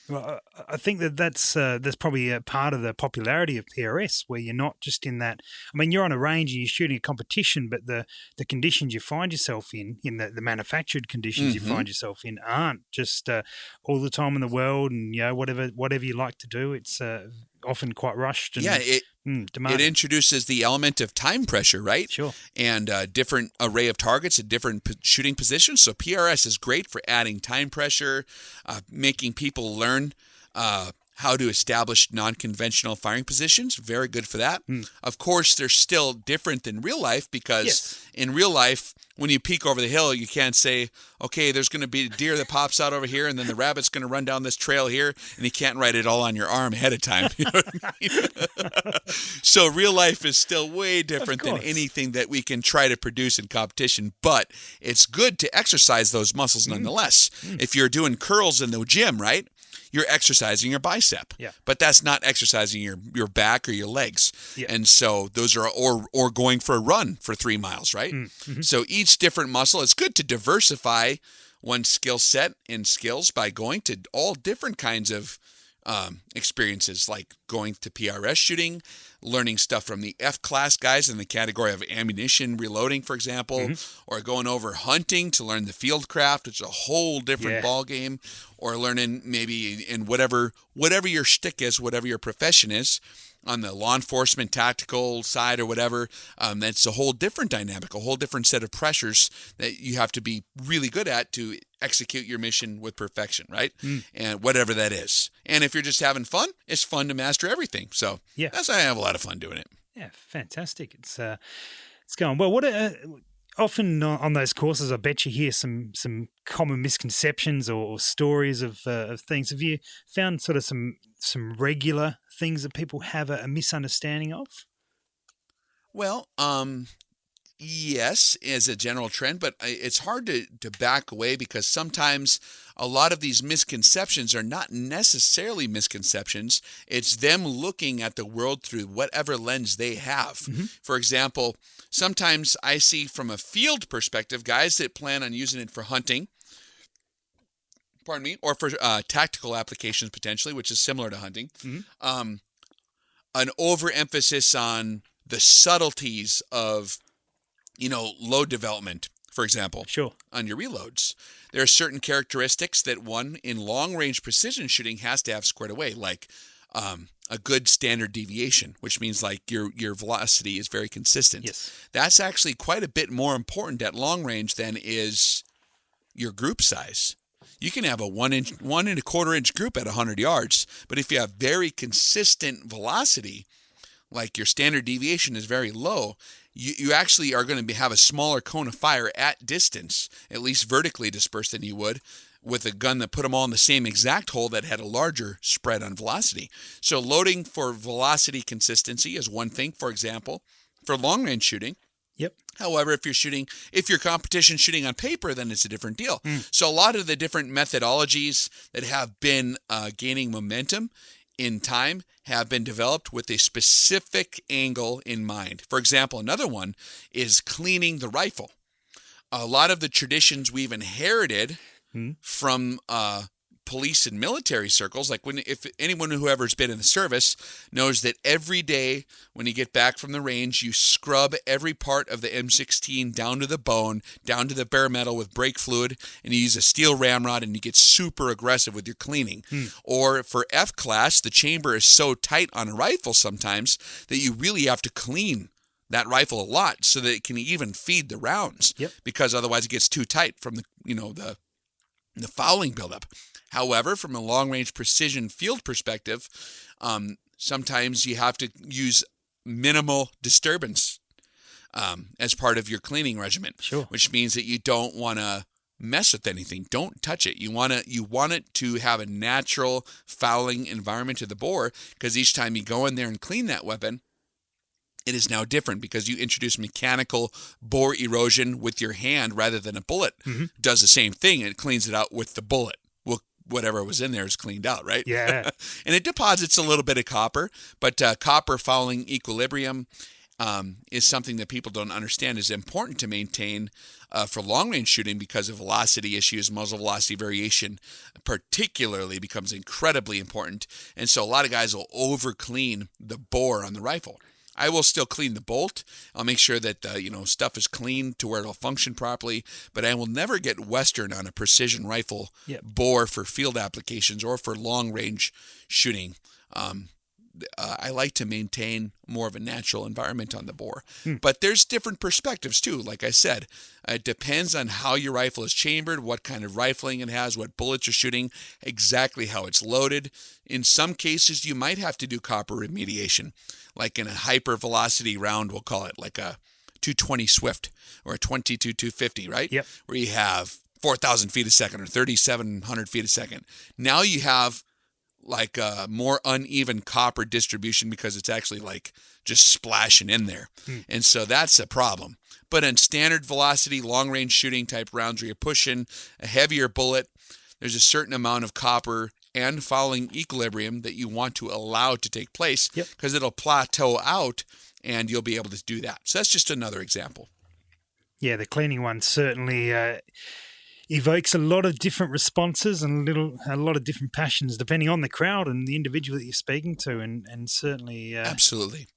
Well, I think that's probably a part of the popularity of PRS, where you're not just in that. I mean, you're on a range and you're shooting a competition, but the conditions you find yourself in the manufactured conditions you find yourself in, aren't just all the time in the world, and whatever you like to do. It's often quite rushed. And, it introduces the element of time pressure, right? Sure. And a different array of targets at different shooting positions. So PRS is great for adding time pressure, making people learn how to establish non-conventional firing positions. Very good for that. Of course, they're still different than real life, because in real life, when you peek over the hill, you can't say, okay, there's going to be a deer that pops out over here, and then the rabbit's going to run down this trail here, and you can't write it all on your arm ahead of time. You know what I mean? So real life is still way different than anything that we can try to produce in competition, but it's good to exercise those muscles nonetheless. If you're doing curls in the gym, right? You're exercising your bicep, but that's not exercising your back or your legs. And so those are, or going for a run for 3 miles, right? So each different muscle, it's good to diversify one's skill set and skills by going to all different kinds of experiences, like going to PRS shooting, learning stuff from the F-class guys in the category of ammunition reloading, for example, or going over hunting to learn the field craft, which is a whole different ball game, or learning maybe in whatever your shtick is, whatever your profession is, on the law enforcement tactical side or whatever. That's a whole different dynamic, a whole different set of pressures that you have to be really good at to execute your mission with perfection, right? And whatever that is. And if you're just having fun, it's fun to master everything. So that's why I have a lot of fun doing it. Yeah, fantastic. It's going well. What often on those courses, I bet you hear some common misconceptions or stories of things. Have you found sort of some regular things that people have a misunderstanding of? Well, yes, as a general trend, but it's hard to back away, because sometimes a lot of these misconceptions are not necessarily misconceptions. It's them looking at the world through whatever lens they have. For example, sometimes I see from a field perspective guys that plan on using it for hunting, or for tactical applications potentially, which is similar to hunting, an overemphasis on the subtleties of load development, for example, on your reloads. There are certain characteristics that one in long-range precision shooting has to have squared away, like a good standard deviation, which means like your velocity is very consistent. That's actually quite a bit more important at long range than is your group size. You can have a 1 1/4 inch group at 100 yards, but if you have very consistent velocity, like your standard deviation is very low, you actually are going to have a smaller cone of fire at distance, at least vertically dispersed, than you would with a gun that put them all in the same exact hole that had a larger spread on velocity. So loading for velocity consistency is one thing, for example, for long-range shooting. However, if you're competition shooting on paper, then it's a different deal. So a lot of the different methodologies that have been gaining momentum in time have been developed with a specific angle in mind. For example, another one is cleaning the rifle. A lot of the traditions we've inherited from police and military circles, like if anyone whoever's been in the service knows that every day when you get back from the range, you scrub every part of the M16 down to the bone, down to the bare metal with brake fluid, and you use a steel ramrod and you get super aggressive with your cleaning. Or for F-class, the chamber is so tight on a rifle sometimes that you really have to clean that rifle a lot so that it can even feed the rounds, because otherwise it gets too tight from the fouling buildup. However, from a long-range precision field perspective, sometimes you have to use minimal disturbance as part of your cleaning regimen, which means that you don't want to mess with anything. Don't touch it. You want it to have a natural fouling environment to the bore, because each time you go in there and clean that weapon, it is now different because you introduce mechanical bore erosion with your hand rather than a bullet. Does the same thing. It cleans it out with the bullet. whatever was in there is cleaned out, right? Yeah. And it deposits a little bit of copper, but copper following equilibrium is something that people don't understand is important to maintain for long-range shooting because of velocity issues. Muzzle velocity variation particularly becomes incredibly important. And so a lot of guys will over-clean the bore on the rifle. I will still clean the bolt. I'll make sure that stuff is clean to where it'll function properly, but I will never get Western on a precision rifle bore for field applications or for long-range shooting. I like to maintain more of a natural environment on the bore. But there's different perspectives too. Like I said, it depends on how your rifle is chambered, what kind of rifling it has, what bullets you're shooting, exactly how it's loaded. In some cases, you might have to do copper remediation, like in a hypervelocity round, we'll call it, like a 220 Swift or a 22-250, right? Yep. Where you have 4,000 feet a second or 3,700 feet a second. Now you have like a more uneven copper distribution because it's actually like just splashing in there. And so that's a problem. But in standard velocity, long range shooting type rounds where you're pushing a heavier bullet, there's a certain amount of copper and following equilibrium that you want to allow to take place because it'll plateau out and you'll be able to do that. So that's just another example. Yeah, the cleaning one certainly evokes a lot of different responses and a lot of different passions depending on the crowd and the individual that you're speaking to, and certainly absolutely.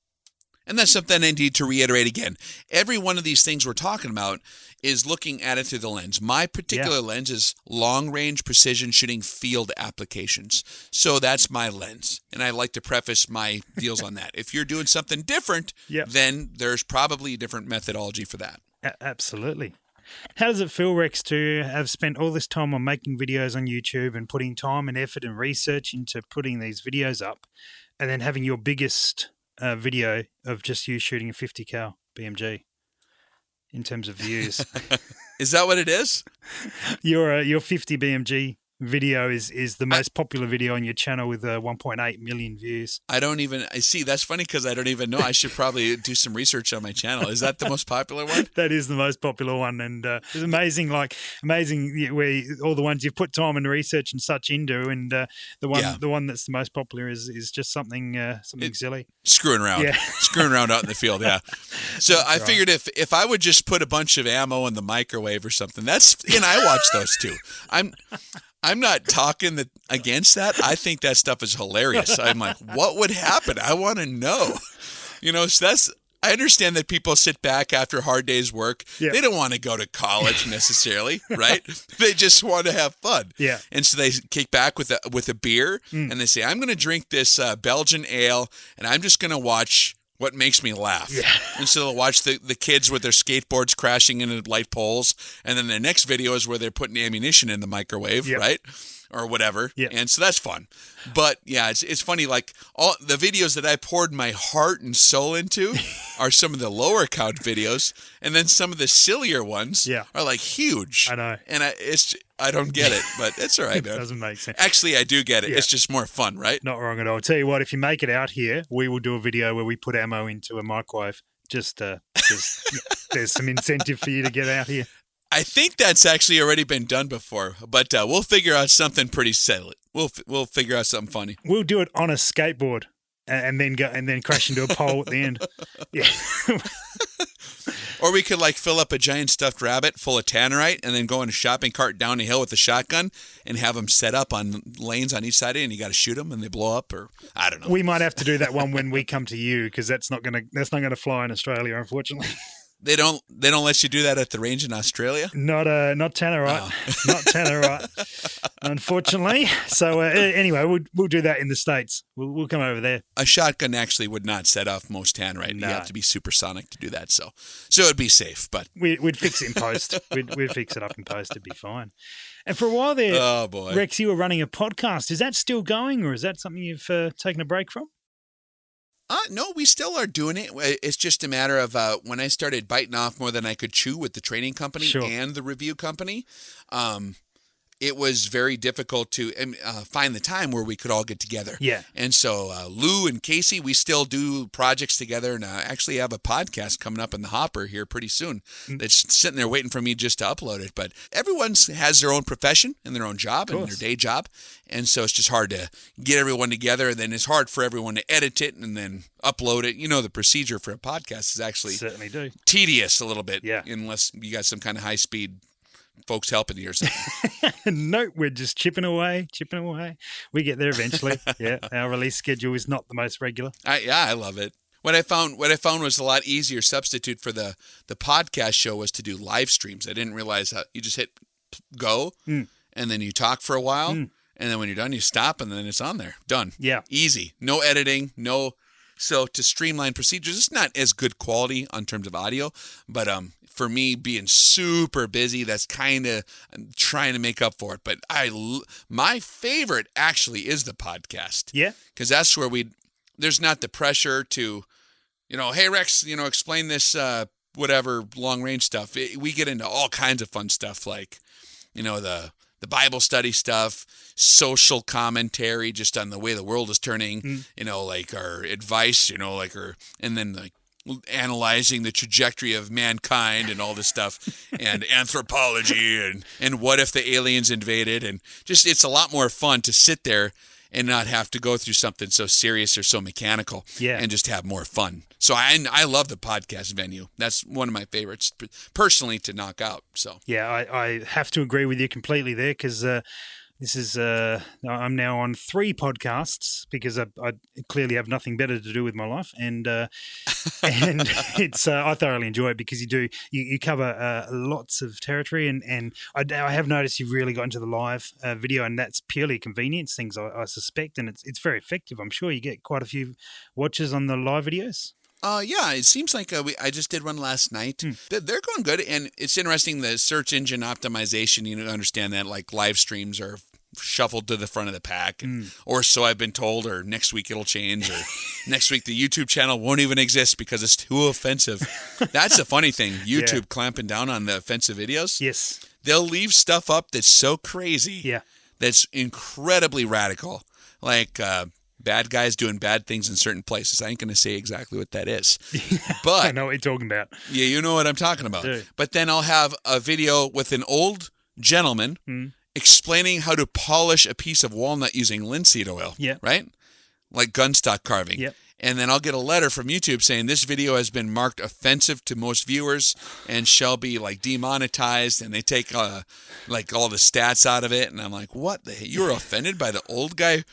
And that's something I need to reiterate again. Every one of these things we're talking about is looking at it through the lens. My particular lens is long-range precision shooting field applications. So that's my lens. And I like to preface my deals on that. If you're doing something different, then there's probably a different methodology for that. Absolutely. How does it feel, Rex, to have spent all this time on making videos on YouTube and putting time and effort and research into putting these videos up, and then having your biggest video of just you shooting a 50 cal BMG in terms of views? Is that what it is? Your 50 BMG video is the most popular video on your channel with 1.8 million views. I see. That's funny because I don't even know. I should probably do some research on my channel. Is that the most popular one? That is the most popular one, and it's amazing where all the ones you've put time and research and such into, and the one that's the most popular is just something silly. Screwing around out in the field. Yeah. So I figured if I would just put a bunch of ammo in the microwave or something, I watch those too. I'm not talking against that. I think that stuff is hilarious. I'm like, what would happen? I want to know. So I understand that people sit back after a hard day's work. Yeah. They don't want to go to college necessarily, right? They just want to have fun. Yeah. And so they kick back with a beer and they say, I'm going to drink this Belgian ale and I'm just going to watch what makes me laugh. Yeah. And so they'll watch the kids with their skateboards crashing into light poles. And then the next video is where they're putting ammunition in the microwave, right? Or whatever. Yeah. And so that's fun. But yeah, it's funny. Like all the videos that I poured my heart and soul into are some of the lower count videos. And then some of the sillier ones are like huge. I know. And I don't get it, but it's all right, man. It doesn't make sense. Actually, I do get it. Yeah. It's just more fun, right? Not wrong at all. I'll tell you what, if you make it out here, we will do a video where we put ammo into a microwave. Just there's some incentive for you to get out here. I think that's actually already been done before, but we'll figure out something pretty silly. We'll figure out something funny. We'll do it on a skateboard and then crash into a pole at the end. Yeah. Or we could fill up a giant stuffed rabbit full of tannerite and then go in a shopping cart down a hill with a shotgun and have them set up on lanes on each side of it, and you got to shoot them and they blow up, or I don't know. We might have to do that one when we come to you because that's not gonna fly in Australia, unfortunately. They don't let you do that at the range in Australia? Not tannerite. Oh. Not tannerite, unfortunately. So anyway, we'll do that in the States. We'll come over there. A shotgun actually would not set off most tannerite. No. You have to be supersonic to do that. So it'd be safe, but we'd fix it in post. We'd fix it up in post. It'd be fine. And for a while there, oh boy, Rex, you were running a podcast. Is that still going, or is that something you've taken a break from? No, we still are doing it. It's just a matter of when I started biting off more than I could chew with the training company and the review company, it was very difficult to find the time where we could all get together. Yeah. And so Lou and Casey, we still do projects together, and actually have a podcast coming up in the hopper here pretty soon that's sitting there waiting for me just to upload it. But everyone has their own profession and their own job and their day job. And so it's just hard to get everyone together. And then it's hard for everyone to edit it and then upload it. You know, the procedure for a podcast is actually certainly tedious a little bit. Yeah. Unless you got some kind of high-speed folks helping you or something. No, we're just chipping away. We get there eventually. Yeah, our release schedule is not the most regular. I love it. What I found was a lot easier substitute for the podcast show was to do live streams. I didn't realize how you just hit go and then you talk for a while and then when you're done you stop and then it's on there. Done. Yeah. Easy. No editing, so to streamline procedures, it's not as good quality on terms of audio, but for me being super busy, that's kind of trying to make up for it. But my favorite actually is the podcast. Yeah. Because that's where there's not the pressure to, hey Rex, explain this whatever long range stuff. We get into all kinds of fun stuff like, the Bible study stuff, social commentary just on the way the world is turning, like our advice, and then like analyzing the trajectory of mankind and all this stuff and anthropology and what if the aliens invaded, and just it's a lot more fun to sit there and not have to go through something so serious or so mechanical and just have more fun. So I love the podcast venue. That's one of my favorites personally to knock out. So yeah, I have to agree with you completely there because this is I'm now on 3 podcasts because I clearly have nothing better to do with my life, and it's I thoroughly enjoy it because you cover lots of territory, and I have noticed you've really got into the live video, and that's purely convenience things I suspect, and it's very effective. I'm sure you get quite a few watches on the live videos. Yeah, it seems like I just did one last night. They're going good, and it's interesting the search engine optimization. You understand that like live streams are shuffled to the front of the pack, or so I've been told. Or next week it'll change, or next week the YouTube channel won't even exist because it's too offensive. That's the funny thing. YouTube clamping down on the offensive videos. Yes, they'll leave stuff up that's so crazy. Yeah, that's incredibly radical, like. Bad guys doing bad things in certain places. I ain't going to say exactly what that is. But I know what you're talking about. Yeah, you know what I'm talking about. But then I'll have a video with an old gentleman explaining how to polish a piece of walnut using linseed oil. Yeah. Right? Like gunstock carving. Yep. And then I'll get a letter from YouTube saying this video has been marked offensive to most viewers and shall be like demonetized. And they take like all the stats out of it. And I'm like, what the hell? You're offended by the old guy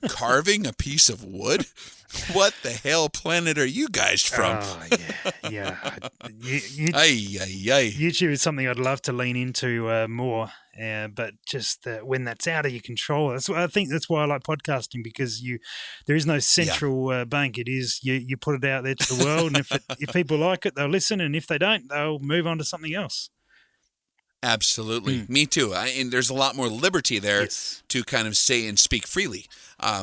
carving a piece of wood? What the hell planet are you guys from? Oh, yeah. Ay. YouTube is something I'd love to lean into more, but just when that's out of your control, I think that's why I like podcasting, because there is no central bank. It is you put it out there to the world, and if people like it, they'll listen, and if they don't, they'll move on to something else. Absolutely. Me too. And there's a lot more liberty there to kind of say and speak freely.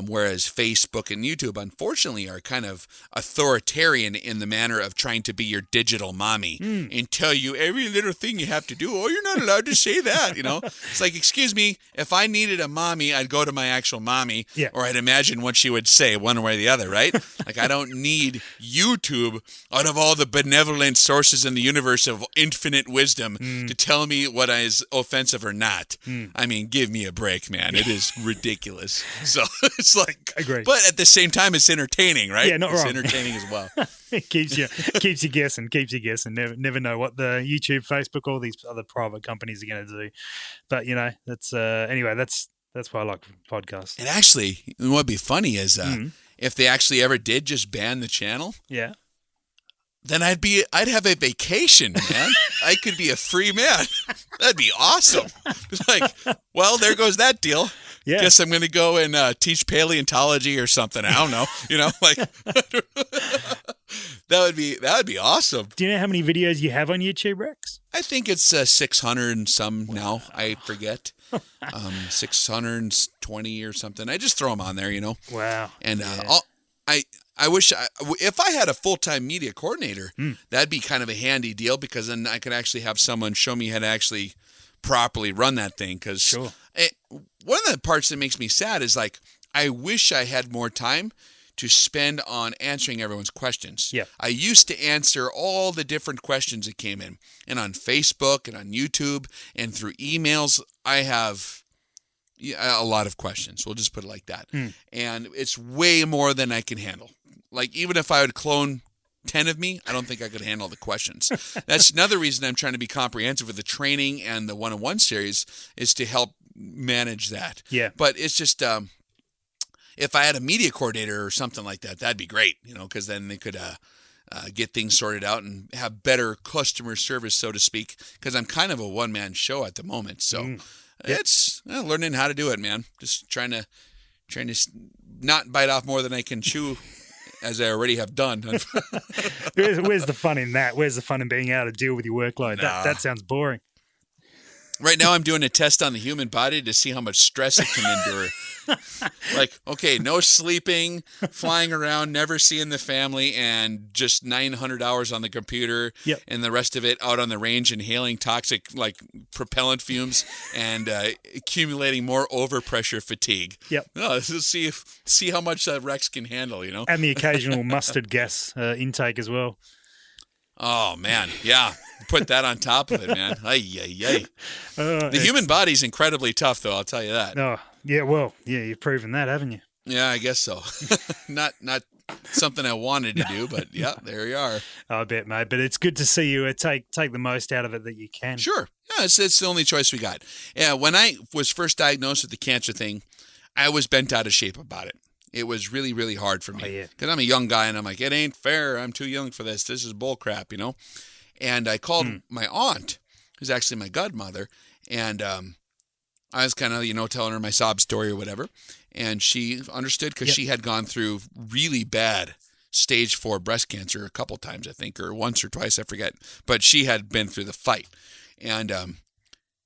Whereas Facebook and YouTube, unfortunately, are kind of authoritarian in the manner of trying to be your digital mommy and tell you every little thing you have to do. Oh, you're not allowed to say that, It's like, excuse me, if I needed a mommy, I'd go to my actual mommy, or I'd imagine what she would say one way or the other, right? Like, I don't need YouTube out of all the benevolent sources in the universe of infinite wisdom to tell me what is offensive or not. I mean, give me a break, man. It is ridiculous. So it's like, agreed. But at the same time, it's entertaining, right? Yeah, not it's wrong. Entertaining as well. It keeps you guessing. Never know what the YouTube, Facebook, all these other private companies are going to do. But that's anyway. That's why I like podcasts. And actually, what would be funny is if they actually ever did just ban the channel. Yeah. Then I'd have a vacation, man. I could be a free man. That'd be awesome. It's like, well, there goes that deal. Yeah. Guess I'm going to go and teach paleontology or something. I don't know. Like that would be awesome. Do you know how many videos you have on YouTube, Rex? I think it's 600 and some now. I forget. 620 or something. I just throw them on there, Wow. And I wish if I had a full-time media coordinator, that'd be kind of a handy deal, because then I could actually have someone show me how to actually properly run that thing. Because Sure. one of the parts that makes me sad is like, I wish I had more time to spend on answering everyone's questions. Yeah. I used to answer all the different questions that came in. And on Facebook and on YouTube and through emails, I have a lot of questions. We'll just put it like that. And it's way more than I can handle. Like, even if I would clone 10 of me, I don't think I could handle the questions. That's another reason I'm trying to be comprehensive with the training and the one-on-one series, is to help manage that. Yeah. But it's just, if I had a media coordinator or something like that, that'd be great, because then they could get things sorted out and have better customer service, so to speak, because I'm kind of a one-man show at the moment. So it's learning how to do it, man. Just trying to not bite off more than I can chew, as I already have done. Where's the fun in that? Where's the fun in being able to deal with your workload? That sounds boring. Right now, I'm doing a test on the human body to see how much stress it can endure. Like, okay, no sleeping, flying around, never seeing the family, and just 900 hours on the computer, and the rest of it out on the range inhaling toxic, like, propellant fumes and accumulating more overpressure fatigue. Yep. Oh, this is see how much Rex can handle, And the occasional mustard gas intake as well. Oh, man. Yeah. Put that on top of it, man. The human body's incredibly tough, though, I'll tell you that. Oh, yeah, well, you've proven that, haven't you? Yeah, I guess so. Not something I wanted to do, but yeah, there you are. I bet, mate. But it's good to see you take the most out of it that you can. Sure. Yeah, it's the only choice we got. Yeah, when I was first diagnosed with the cancer thing, I was bent out of shape about it. It was really, really hard for me. Because I'm a young guy, and I'm like, it ain't fair. I'm too young for this. This is bull crap, And I called my aunt, who's actually my godmother, and I was kind of, telling her my sob story or whatever. And she understood, because she had gone through really bad stage 4 breast cancer a couple times, I think, or once or twice, I forget. But she had been through the fight. And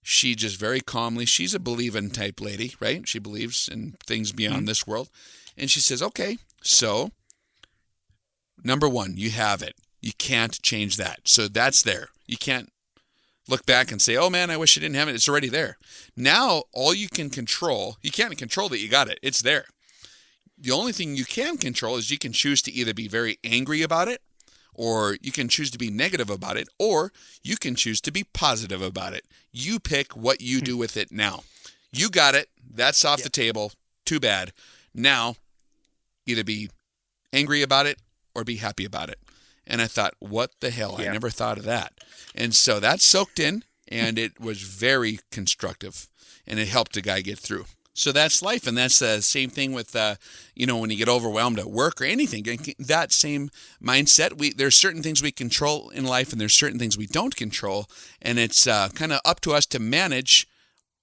she just very calmly, she's a believing type lady, right? She believes in things beyond this world. And she says, okay, so number 1, you have it. You can't change that. So that's there. You can't look back and say, oh man, I wish I didn't have it. It's already there. Now, all you can control, you can't control that you got it. It's there. The only thing you can control is you can choose to either be very angry about it, or you can choose to be negative about it, or you can choose to be positive about it. You pick what you do with it now. You got it. That's off the table. Too bad. Now, either be angry about it or be happy about it. And I thought, what the hell? I never thought of that. And so that soaked in, and it was very constructive, and it helped the guy get through. So that's life, and that's the same thing with, when you get overwhelmed at work or anything. That same mindset. There's certain things we control in life, and there's certain things we don't control, and it's kind of up to us to manage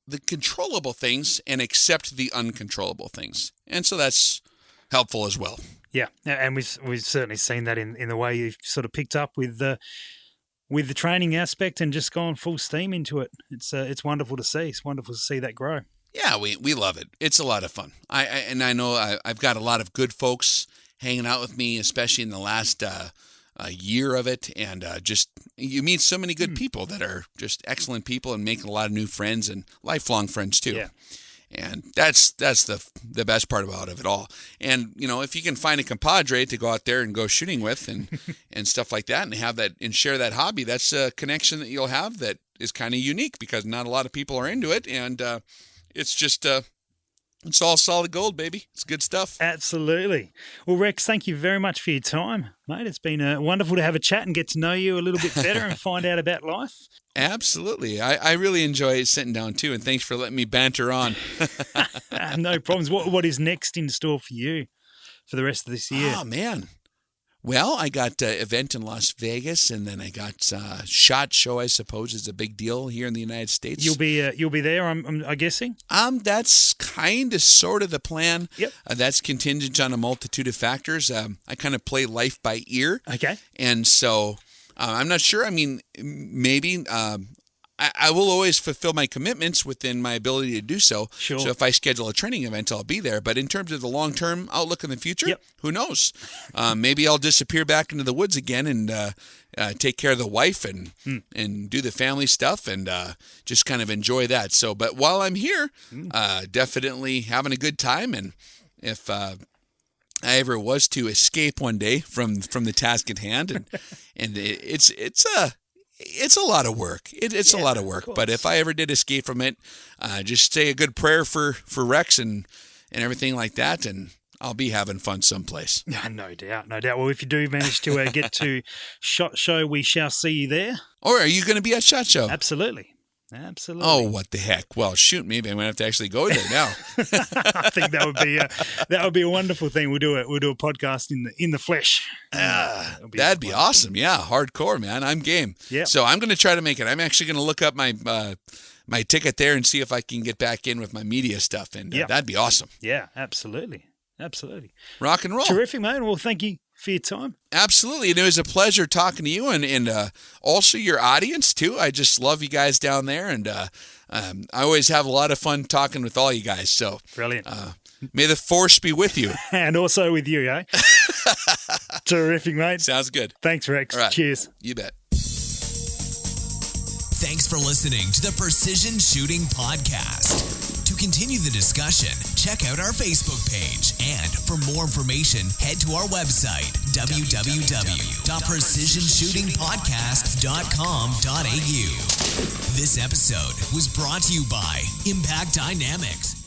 the controllable things and accept the uncontrollable things. And so that's helpful as well. Yeah, and we've certainly seen that in the way you've sort of picked up with the training aspect and just gone full steam into it. It's wonderful to see. It's wonderful to see that grow. Yeah, we love it. It's a lot of fun. I know I've got a lot of good folks hanging out with me, especially in the last year of it, and just you meet so many good people that are just excellent people and making a lot of new friends and lifelong friends too. Yeah. And that's the best part about it all. And, if you can find a compadre to go out there and go shooting with and stuff like that and have that and share that hobby, that's a connection that you'll have that is kind of unique because not a lot of people are into it. And it's just, it's all solid gold, baby. It's good stuff. Absolutely. Well, Rex, thank you very much for your time, mate. It's been wonderful to have a chat and get to know you a little bit better and find out about life. Absolutely. I really enjoy sitting down too, and thanks for letting me banter on. No problems. What is next in store for you for the rest of this year? Oh, man. Well, I got an event in Las Vegas, and then I got SHOT Show, I suppose, is a big deal here in the United States. You'll be there, I'm guessing? That's kind of sort of the plan. Yep. That's contingent on a multitude of factors. I kind of play life by ear. Okay. And so I'm not sure. I mean, maybe I I will always fulfill my commitments within my ability to do so. Sure. So if I schedule a training event, I'll be there. But in terms of the long-term outlook in the future, who knows? Maybe I'll disappear back into the woods again and take care of the wife and do the family stuff and just kind of enjoy that. So, but while I'm here, definitely having a good time. And if I ever was to escape one day from the task at hand, and it's a lot of work. It's a lot of work. But if I ever did escape from it, just say a good prayer for Rex and everything like that, and I'll be having fun someplace. No doubt. Well, if you do manage to get to SHOT Show, we shall see you there. Or are you going to be at SHOT Show? Absolutely. Oh, what the heck? Well, shoot, maybe I'm going to have to actually go there now. I think that would be a wonderful thing. We'll do a podcast in the flesh. That'd be awesome. Yeah, hardcore, man. I'm game. Yeah. So I'm going to try to make it. I'm actually going to look up my ticket there and see if I can get back in with my media stuff, and that'd be awesome. Yeah, absolutely. Rock and roll. Terrific, man. Well, thank you for your time. Absolutely. And it was a pleasure talking to you and also your audience, too. I just love you guys down there, and I always have a lot of fun talking with all you guys. So brilliant. May the force be with you. And also with you, eh? Terrific, mate. Sounds good. Thanks, Rex. All right. Cheers. You bet. Thanks for listening to the Precision Shooting Podcast. To continue the discussion, check out our Facebook page. And for more information, head to our website, www.precisionshootingpodcast.com.au. This episode was brought to you by Impact Dynamics.